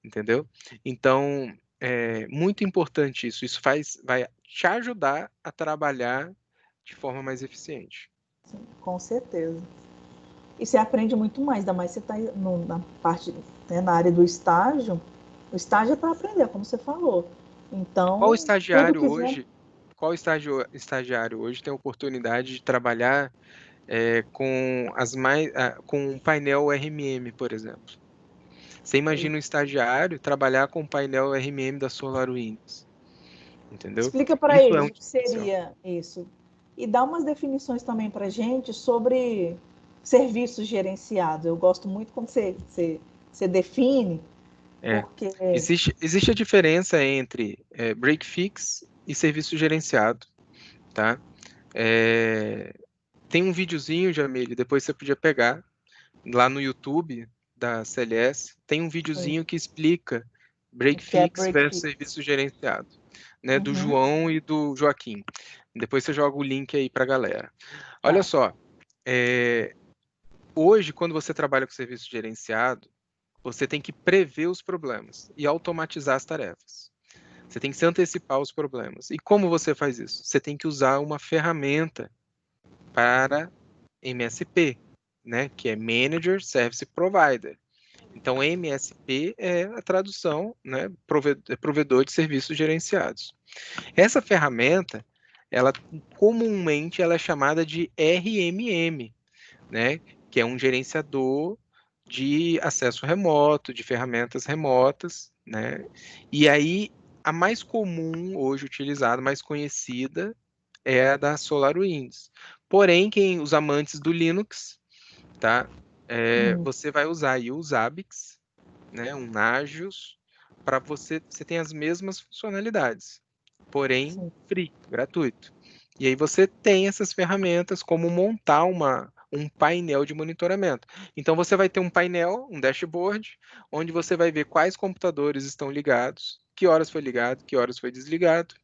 entendeu? Então, é muito importante isso. Isso vai te ajudar a trabalhar de forma mais eficiente. Sim, com certeza. E você aprende muito mais, ainda mais você está na parte, né, na área do estágio. O estágio é para aprender, como você falou. Qual Então, tudo estagiário que vier. hoje, estagiário hoje tem a oportunidade de trabalhar com um painel RMM, por exemplo? Você imagina um estagiário trabalhar com o painel RMM da SolarWinds, entendeu? Explica para Isso é eles um o que diferencial. seria isso. E dá umas definições também para a gente sobre serviços gerenciados. Eu gosto muito quando você define, É. porque. Existe a diferença entre break fix e serviço gerenciado, tá? É, tem um videozinho, Jamile, depois você podia pegar lá no YouTube da CLS, tem um Sim, videozinho que explica o break que é fix break versus fix. serviço gerenciado, né, do Uhum, João e do Joaquim. Depois você joga o link aí para a galera. Olha tá. só, é, hoje, quando você trabalha com serviço gerenciado, você tem que prever os problemas e automatizar as tarefas. Você tem que se antecipar aos problemas. E como você faz isso? Você tem que usar uma ferramenta para MSP, né, que é Manager Service Provider. Então, MSP é a tradução, né, provedor de serviços gerenciados. Essa ferramenta, ela comumente ela é chamada de RMM, né, que é um gerenciador de acesso remoto, de ferramentas remotas, né? E aí a mais comum hoje utilizada, mais conhecida é a da SolarWinds. Porém, os amantes do Linux, tá? Hum, Você vai usar aí o Zabbix, né? Um Nagios, para você tem as mesmas funcionalidades. porém Sim. free, gratuito. E aí você tem essas ferramentas como montar um painel de monitoramento. Então você vai ter um painel, um dashboard, onde você vai ver quais computadores estão ligados, que horas foi ligado, que horas foi desligado,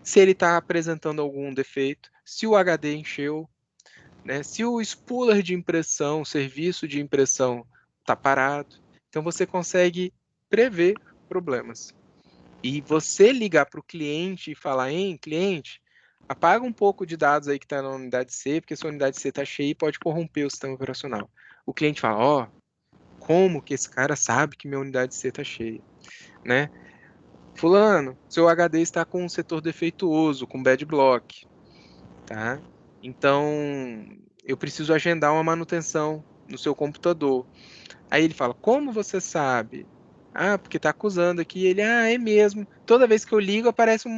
se ele está apresentando algum defeito, se o HD encheu, né, se o spooler de impressão, o serviço de impressão está parado. Então você consegue prever problemas. E você ligar para o cliente e falar, hein, cliente, apaga um pouco de dados aí que está na unidade C, porque sua unidade C está cheia e pode corromper o sistema operacional. O cliente fala, ó, como que esse cara sabe que minha unidade C está cheia, né? Fulano, seu HD está com um setor defeituoso, com bad block, tá? Então, eu preciso agendar uma manutenção no seu computador. Aí ele fala, como você sabe? Ah, porque está acusando aqui. Ele, é mesmo. Toda vez que eu ligo aparece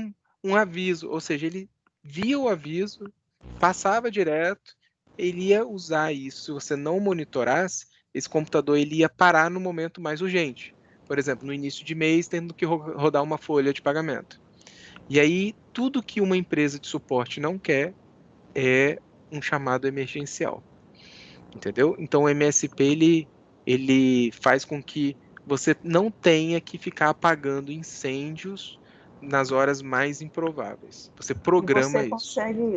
um aviso. Ou seja, ele via o aviso, passava direto, ele ia usar isso. Se você não monitorasse, esse computador ele ia parar no momento mais urgente. Por exemplo, no início de mês, tendo que rodar uma folha de pagamento. E aí, tudo que uma empresa de suporte não quer é um chamado emergencial, entendeu? Então o MSP ele faz com que você não tenha que ficar apagando incêndios nas horas mais improváveis. Você E programa isso.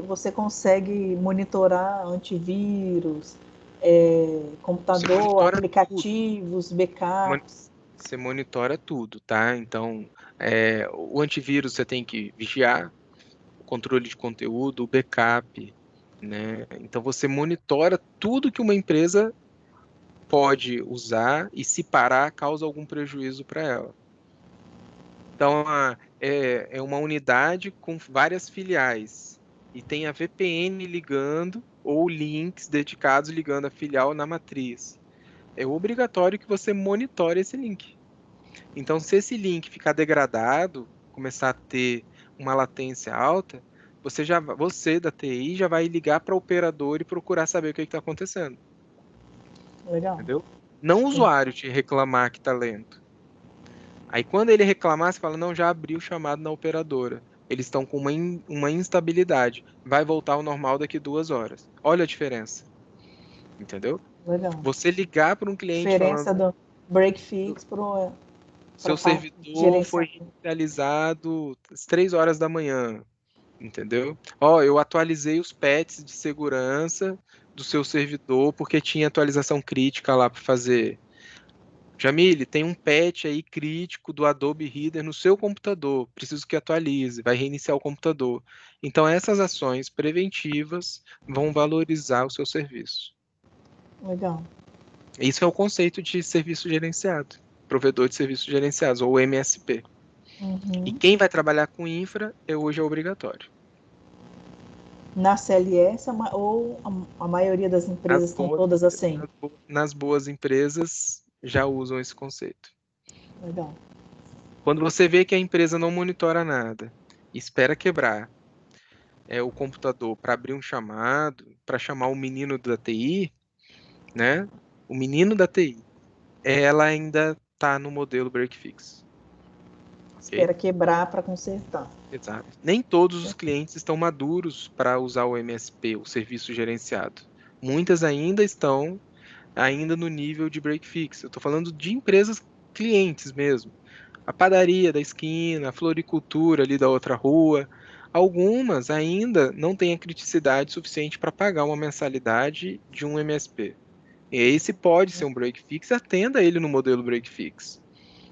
você consegue monitorar antivírus, Você computador, monitora tudo. aplicativos, Mon- backups. Você monitora tudo, tá? Então, o antivírus você tem que vigiar, o controle de conteúdo, o backup, né? Então você monitora tudo que uma empresa pode usar e se parar causa algum prejuízo para ela. Então, é uma unidade com várias filiais e tem a VPN ligando ou links dedicados ligando a filial na matriz. É obrigatório que você monitore esse link. Então, se esse link ficar degradado, começar a ter uma latência alta, você da TI já vai ligar para o operador e procurar saber o que está acontecendo, Legal. entendeu? Não o Sim. usuário te reclamar que está lento. Aí quando ele reclamar, você fala, não, já abri o chamado na operadora. Eles estão com uma instabilidade. Vai voltar ao normal daqui 2 horas. Olha a diferença, entendeu? Legal. Você ligar para um cliente falando, Diferença do break fix para a seu parte de servidor foi gerenciamento. inicializado às 3 horas da manhã, entendeu? Ó, eu atualizei os patches de segurança do seu servidor porque tinha atualização crítica lá para fazer. Jamile, tem um patch aí crítico do Adobe Reader no seu computador. Preciso que atualize, vai reiniciar o computador. Então, essas ações preventivas vão valorizar o seu serviço. Legal. Isso é o conceito de serviço gerenciado, provedor de serviços gerenciados, ou MSP. E Uhum. quem vai trabalhar com infra hoje é obrigatório. Na CLS, ou a maioria das As empresas estão boas, todas assim? nas boas empresas já usam esse conceito. Legal. Quando você vê que a empresa não monitora nada, espera quebrar o computador para abrir um chamado, para chamar o menino da TI, né? O menino da TI, ela ainda está no modelo break fix, ok? Espera quebrar para consertar. Exato. Nem todos os clientes estão maduros para usar o MSP, o serviço gerenciado. Muitas ainda estão ainda no nível de break fix. Eu estou falando de empresas clientes mesmo. A padaria da esquina, a floricultura ali da outra rua. Algumas ainda não têm a criticidade suficiente para pagar uma mensalidade de um MSP. E esse pode ser um break fix, atenda ele no modelo break fix,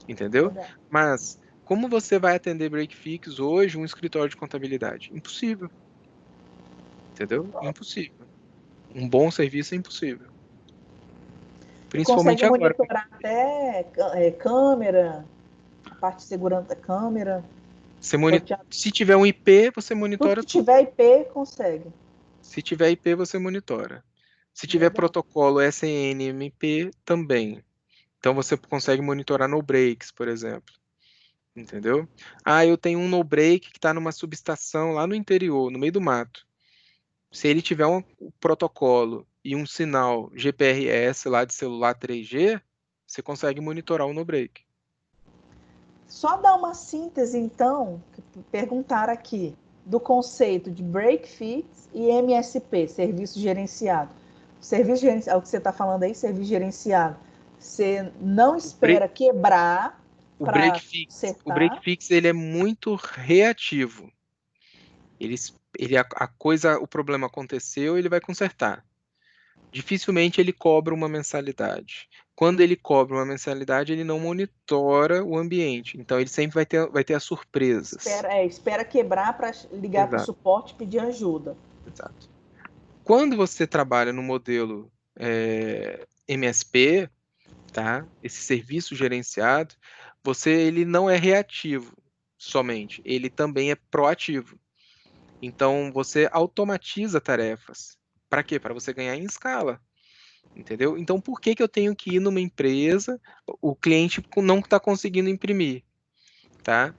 entendeu? Legal. Mas como você vai atender break fix hoje um escritório de contabilidade? Impossível, entendeu? Impossível. Um bom serviço é impossível. E consegue Principalmente agora. monitorar até câmera, a parte de segurança da câmera, roteado. Se tiver um IP, você Tudo monitora que tudo. tiver IP consegue. Se tiver IP, você monitora. Se tiver Legal. protocolo SNMP, também. Então você consegue monitorar no breaks, por exemplo. Entendeu? Ah, eu tenho um no break que está numa subestação lá no interior, no meio do mato. Se ele tiver um protocolo e um sinal GPRS lá de celular 3G, você consegue monitorar o no break. Só dar uma síntese, então, perguntar aqui, do conceito de break fix e MSP, serviço gerenciado. Serviço gerenciado, o que você está falando aí, serviço gerenciado. Você não O break, espera quebrar o break para fix, o break setar. fix ele é muito reativo. A coisa, o problema aconteceu, ele vai consertar. Dificilmente ele cobra uma mensalidade. Quando ele cobra uma mensalidade, ele não monitora o ambiente. Então ele sempre vai ter as surpresas. Espera quebrar para ligar para o Exato, suporte e pedir ajuda. exato. Quando você trabalha no modelo MSP, tá? Esse serviço gerenciado, ele não é reativo somente, ele também é proativo. Então você automatiza tarefas. Para quê? Para você ganhar em escala. Entendeu? Então, por que que eu tenho que ir numa empresa, o cliente não está conseguindo imprimir, tá?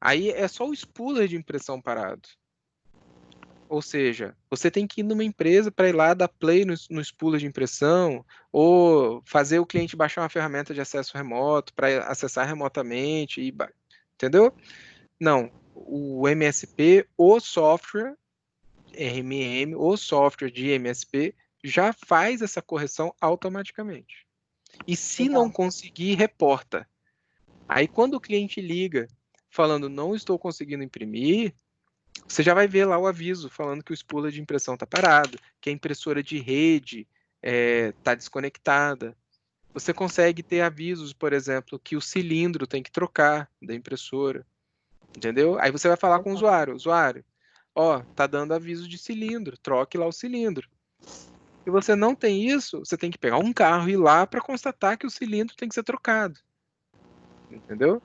Aí é só o spooler de impressão parado. Ou seja, você tem que ir numa empresa para ir lá dar play no spooler de impressão, ou fazer o cliente baixar uma ferramenta de acesso remoto para acessar remotamente, entendeu? Não. O MSP, o software RMM, o software de MSP, já faz essa correção automaticamente. E se não Legal. conseguir, reporta. Aí quando o cliente liga falando não estou conseguindo imprimir, você já vai ver lá o aviso falando que o spooler de impressão está parado, que a impressora de rede está desconectada. Você consegue ter avisos, por exemplo, que o cilindro tem que trocar da impressora, entendeu? Aí você vai falar com o Legal. usuário, ó, tá dando aviso de cilindro, troque lá o cilindro. Se você não tem isso, você tem que pegar um carro e ir lá para constatar que o cilindro tem que ser trocado. Entendeu?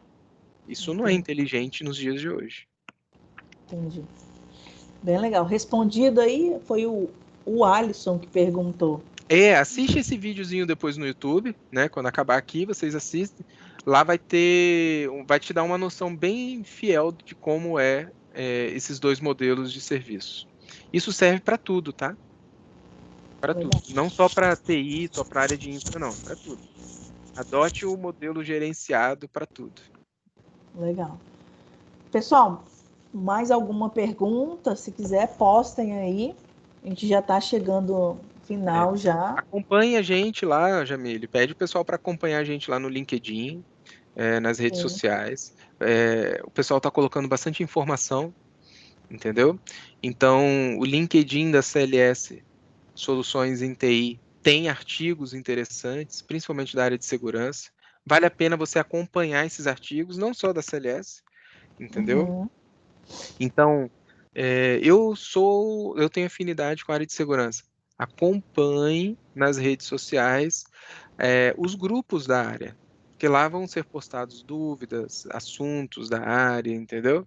Isso não é Entendi. inteligente nos dias de hoje. Entendi. Bem legal. Respondido aí foi o Alisson que perguntou. Assiste esse videozinho depois no YouTube, né? Quando acabar aqui, vocês assistem. Lá vai te dar uma noção bem fiel de como esses dois modelos de serviço. Isso serve para tudo, tá? Para tudo. Legal. Não só para TI, só para área de infra, não. Para tudo. Adote o modelo gerenciado para tudo. Legal. Pessoal, mais alguma pergunta? Se quiser, postem aí. A gente já está chegando no É. final já. Acompanhe a gente lá, Jamile. Pede o pessoal para acompanhar a gente lá no LinkedIn, nas redes Sim. sociais. O pessoal está colocando bastante informação, entendeu? Então, o LinkedIn da CLS Soluções em TI tem artigos interessantes, principalmente da área de segurança. Vale a pena você acompanhar esses artigos, não só da CLS, entendeu? Uhum. Então, eu tenho afinidade com a área de segurança. Acompanhe nas redes sociais os grupos da área, que lá vão ser postados dúvidas, assuntos da área, entendeu?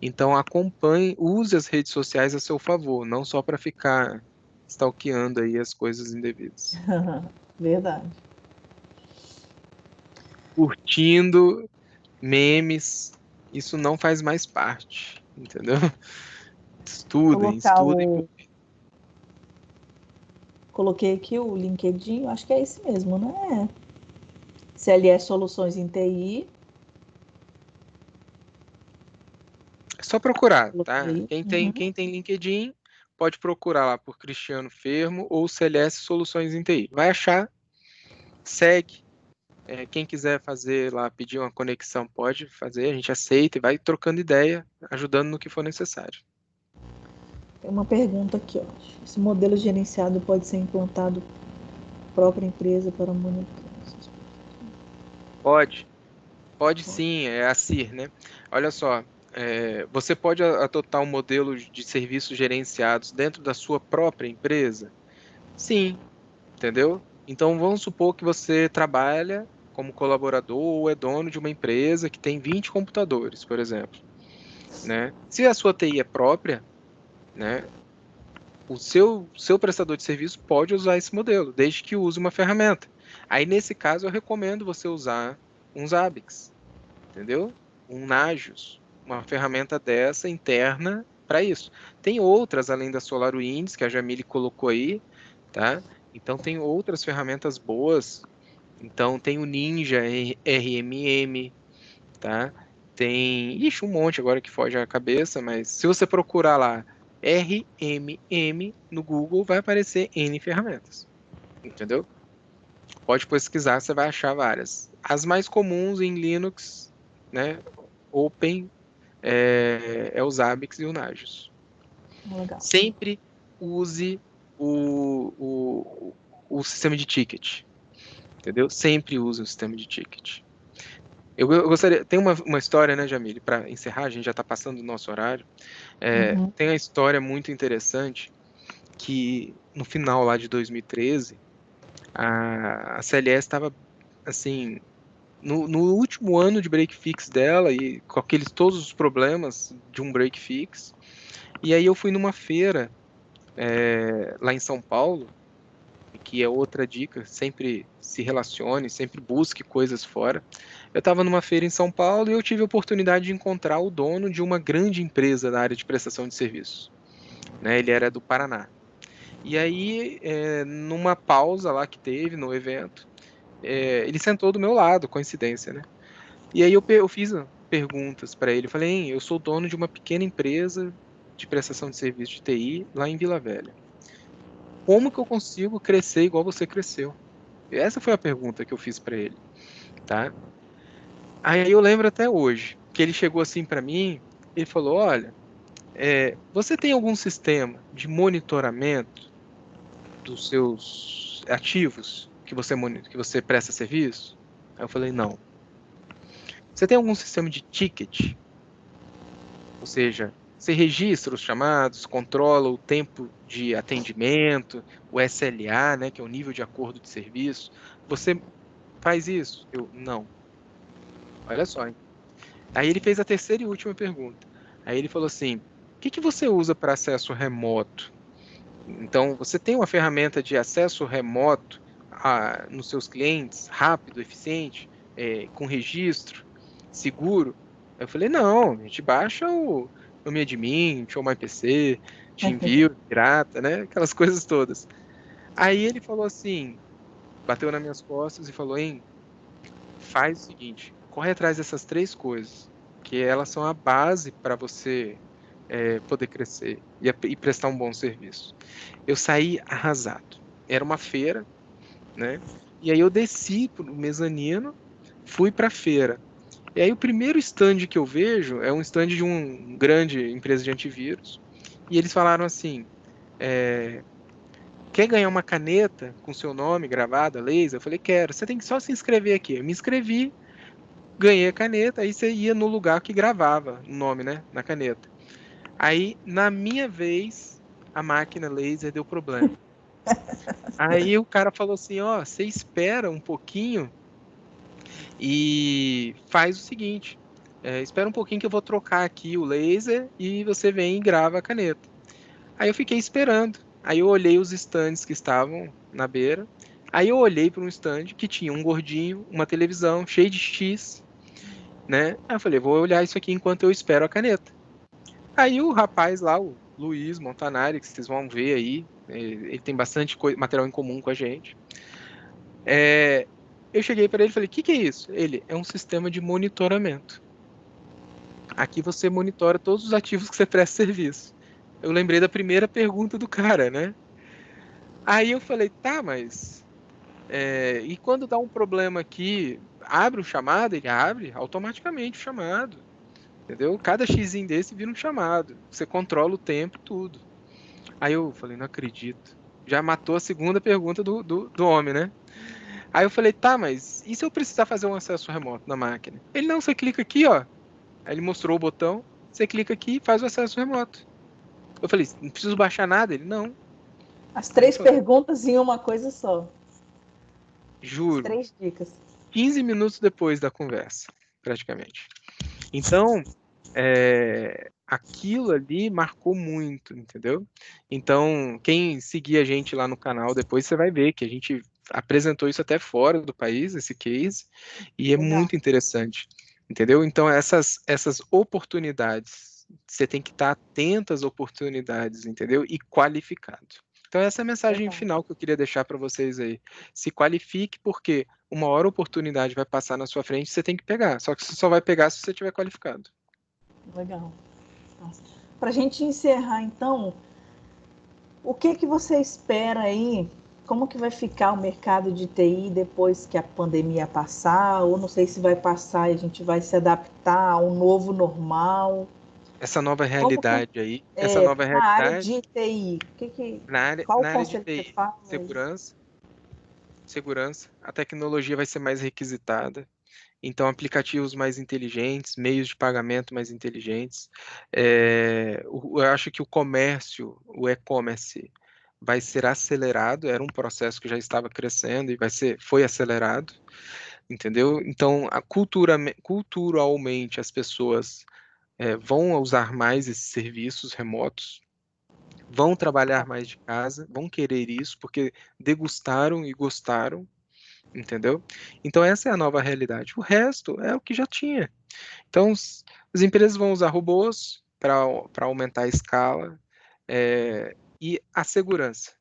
Então acompanhe, use as redes sociais a seu favor, não só para ficar stalkeando aí as coisas indevidas. Verdade. Curtindo memes, isso não faz mais parte, entendeu? Estudem, Colocar estudem. o. Coloquei aqui o LinkedIn, acho que é esse mesmo, né? CLS Soluções em TI. É só procurar, tá? Coloquei. Quem tem LinkedIn pode procurar lá por Cristiano Fermo ou CLS Soluções em TI. Vai achar, segue. Quem quiser fazer lá, pedir uma conexão, pode fazer, a gente aceita e vai trocando ideia, ajudando no que for necessário. Tem uma pergunta aqui, ó. Esse modelo gerenciado pode ser implantado na própria empresa para monitorar. Pode, pode sim, é a CIR, né? Olha só, você pode adotar um modelo de serviços gerenciados dentro da sua própria empresa? Sim, entendeu? Então vamos supor que você trabalha como colaborador ou é dono de uma empresa que tem 20 computadores, por exemplo, né? Se a sua TI é própria, né, o seu prestador de serviço pode usar esse modelo, desde que use uma ferramenta. Aí, nesse caso, eu recomendo você usar um Zabbix, entendeu? Um Nagios, uma ferramenta dessa interna para isso. Tem outras além da SolarWinds, que a Jamile colocou aí, tá? Então, tem outras ferramentas boas. Então, tem o Ninja RMM, tá? Tem, ixi, um monte agora que foge à cabeça, mas se você procurar lá RMM no Google, vai aparecer N ferramentas, entendeu? Pode pesquisar, você vai achar várias. As mais comuns em Linux, né? Open, é o Zabbix e o Nagios. Legal. Sempre use o sistema de ticket, entendeu? Sempre use o sistema de ticket. Eu gostaria, tem uma história, né, Jamile, para encerrar, a gente já está passando do nosso horário. Uhum. Tem uma história muito interessante que no final lá de 2013, a CLS estava assim, no último ano de break fix dela e com aqueles todos os problemas de um break fix. E aí eu fui numa feira lá em São Paulo, que é outra dica, sempre se relacione, sempre busque coisas fora. Eu estava numa feira em São Paulo e eu tive a oportunidade de encontrar o dono de uma grande empresa na área de prestação de serviços, né? Ele era do Paraná. E aí, numa pausa lá que teve no evento, ele sentou do meu lado, coincidência, né? E aí eu fiz perguntas para ele. Eu falei, hein, eu sou dono de uma pequena empresa de prestação de serviço de TI lá em Vila Velha. Como que eu consigo crescer igual você cresceu? Essa foi a pergunta que eu fiz para ele, tá? Aí eu lembro até hoje que ele chegou assim para mim, ele falou, olha, você tem algum sistema de monitoramento dos seus ativos que você presta serviço? Aí eu falei, não. Você tem algum sistema de ticket? Ou seja, você registra os chamados, controla o tempo de atendimento, o SLA, né, que é o nível de acordo de serviço. Você faz isso? Eu, não. Olha só, hein? Aí ele fez a terceira e última pergunta. Aí ele falou assim: o que que você usa para acesso remoto? Então, você tem uma ferramenta de acesso remoto nos seus clientes, rápido, eficiente, com registro, seguro? Eu falei, não, a gente baixa o Mi Admin, o MyPC, te envio, grata, né? Aquelas coisas todas. Aí ele falou assim, bateu nas minhas costas e falou, hein, faz o seguinte, corre atrás dessas três coisas, que elas são a base para você poder crescer e prestar um bom serviço. Eu saí arrasado. Era uma feira, né? E aí eu desci pro mezanino, fui para a feira. E aí o primeiro stand que eu vejo é um stand de uma grande empresa de antivírus. E eles falaram assim: quer ganhar uma caneta com seu nome gravado, a laser? Eu falei, quero. Você tem que só se inscrever aqui. Eu me inscrevi, ganhei a caneta, aí você ia no lugar que gravava o nome, né, na caneta. Aí, na minha vez, a máquina laser deu problema. Aí o cara falou assim, ó, você espera um pouquinho e faz o seguinte, espera um pouquinho que eu vou trocar aqui o laser e você vem e grava a caneta. Aí eu fiquei esperando. Aí eu olhei os stands que estavam na beira. Aí eu olhei para um stand que tinha um gordinho, uma televisão cheia de X, né? Aí eu falei, vou olhar isso aqui enquanto eu espero a caneta. Aí o rapaz lá, o Luiz Montanari, que vocês vão ver aí, ele tem bastante material em comum com a gente. Eu cheguei para ele e falei, o que que é isso? Ele, é um sistema de monitoramento. Aqui você monitora todos os ativos que você presta serviço. Eu lembrei da primeira pergunta do cara, né? Aí eu falei, tá, mas e quando dá um problema aqui, abre o chamado? Ele abre automaticamente o chamado, entendeu? Cada xizinho desse vira um chamado. Você controla o tempo, tudo. Aí eu falei, não acredito. Já matou a segunda pergunta do homem, né? Aí eu falei, tá, mas e se eu precisar fazer um acesso remoto na máquina? Ele, não, você clica aqui, ó. Aí ele mostrou o botão, você clica aqui e faz o acesso remoto. Eu falei, não preciso baixar nada? Ele, não. As Aí eu três falei, perguntas em uma coisa só. As juro, três dicas. 15 minutos depois da conversa, praticamente. Então, aquilo ali marcou muito, entendeu? Então, quem seguir a gente lá no canal depois, você vai ver que a gente apresentou isso até fora do país, esse case, e é Legal. muito interessante, entendeu? Então, essas oportunidades, você tem que estar atento às oportunidades, entendeu? E qualificado. Então, essa é a mensagem Legal. final que eu queria deixar para vocês aí. Se qualifique, por quê? uma hora a oportunidade vai passar na sua frente, você tem que pegar. Só que você só vai pegar se você estiver qualificado. Legal. Para a gente encerrar, então, o que você espera aí? Como que vai ficar o mercado de TI depois que a pandemia passar? Ou não sei se vai passar e a gente vai se adaptar ao novo normal. Essa nova Como que realidade aí, essa nova na área realidade, de TI, qual na o área de conselho que você TI, fala aí? segurança, a tecnologia vai ser mais requisitada. Então, aplicativos mais inteligentes, meios de pagamento mais inteligentes. Eu acho que o comércio, o e-commerce, vai ser acelerado. Era um processo que já estava crescendo e foi acelerado, entendeu? Então, culturalmente, as pessoas vão usar mais esses serviços remotos, vão trabalhar mais de casa, vão querer isso porque degustaram e gostaram, entendeu? Então, essa é a nova realidade. O resto é o que já tinha. Então, as empresas vão usar robôs para aumentar a escala, e a segurança.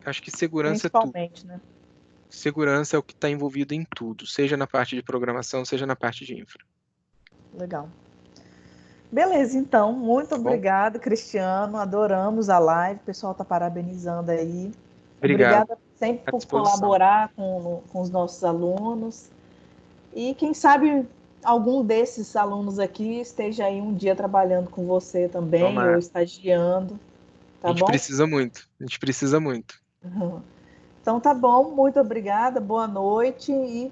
Acho que segurança é tudo. Principalmente, né? Segurança é o que está envolvido em tudo, seja na parte de programação, seja na parte de infra. Legal. Beleza, então. Muito Tá bom? obrigada, Cristiano. Adoramos a live. O pessoal está parabenizando aí. Obrigado. Obrigada sempre À por disposição. colaborar com os nossos alunos. E quem sabe algum desses alunos aqui esteja aí um dia trabalhando com você também, ou Tomara. estagiando, A tá gente bom? precisa muito. A gente precisa muito. Então tá bom, muito obrigada, boa noite e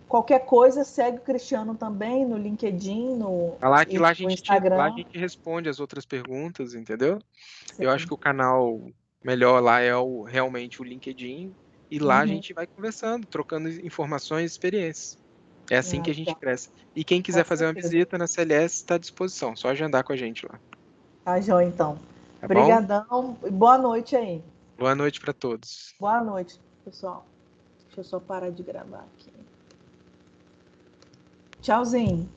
qualquer coisa segue o Cristiano também no LinkedIn, Falar que e no lá a Instagram. gente responde as outras perguntas, entendeu? Eu acho que o canal melhor lá é realmente o LinkedIn, e lá a Uhum. gente vai conversando, trocando informações e experiências. É assim Ah, que a gente legal. cresce. E quem Com quiser fazer uma certeza. visita na CLS está à disposição, só agendar com a gente lá, Tá, joia, então. tá bom? Obrigadão e boa noite aí. Boa noite para todos. Boa noite, pessoal. Deixa eu só parar de gravar aqui. Tchauzinho.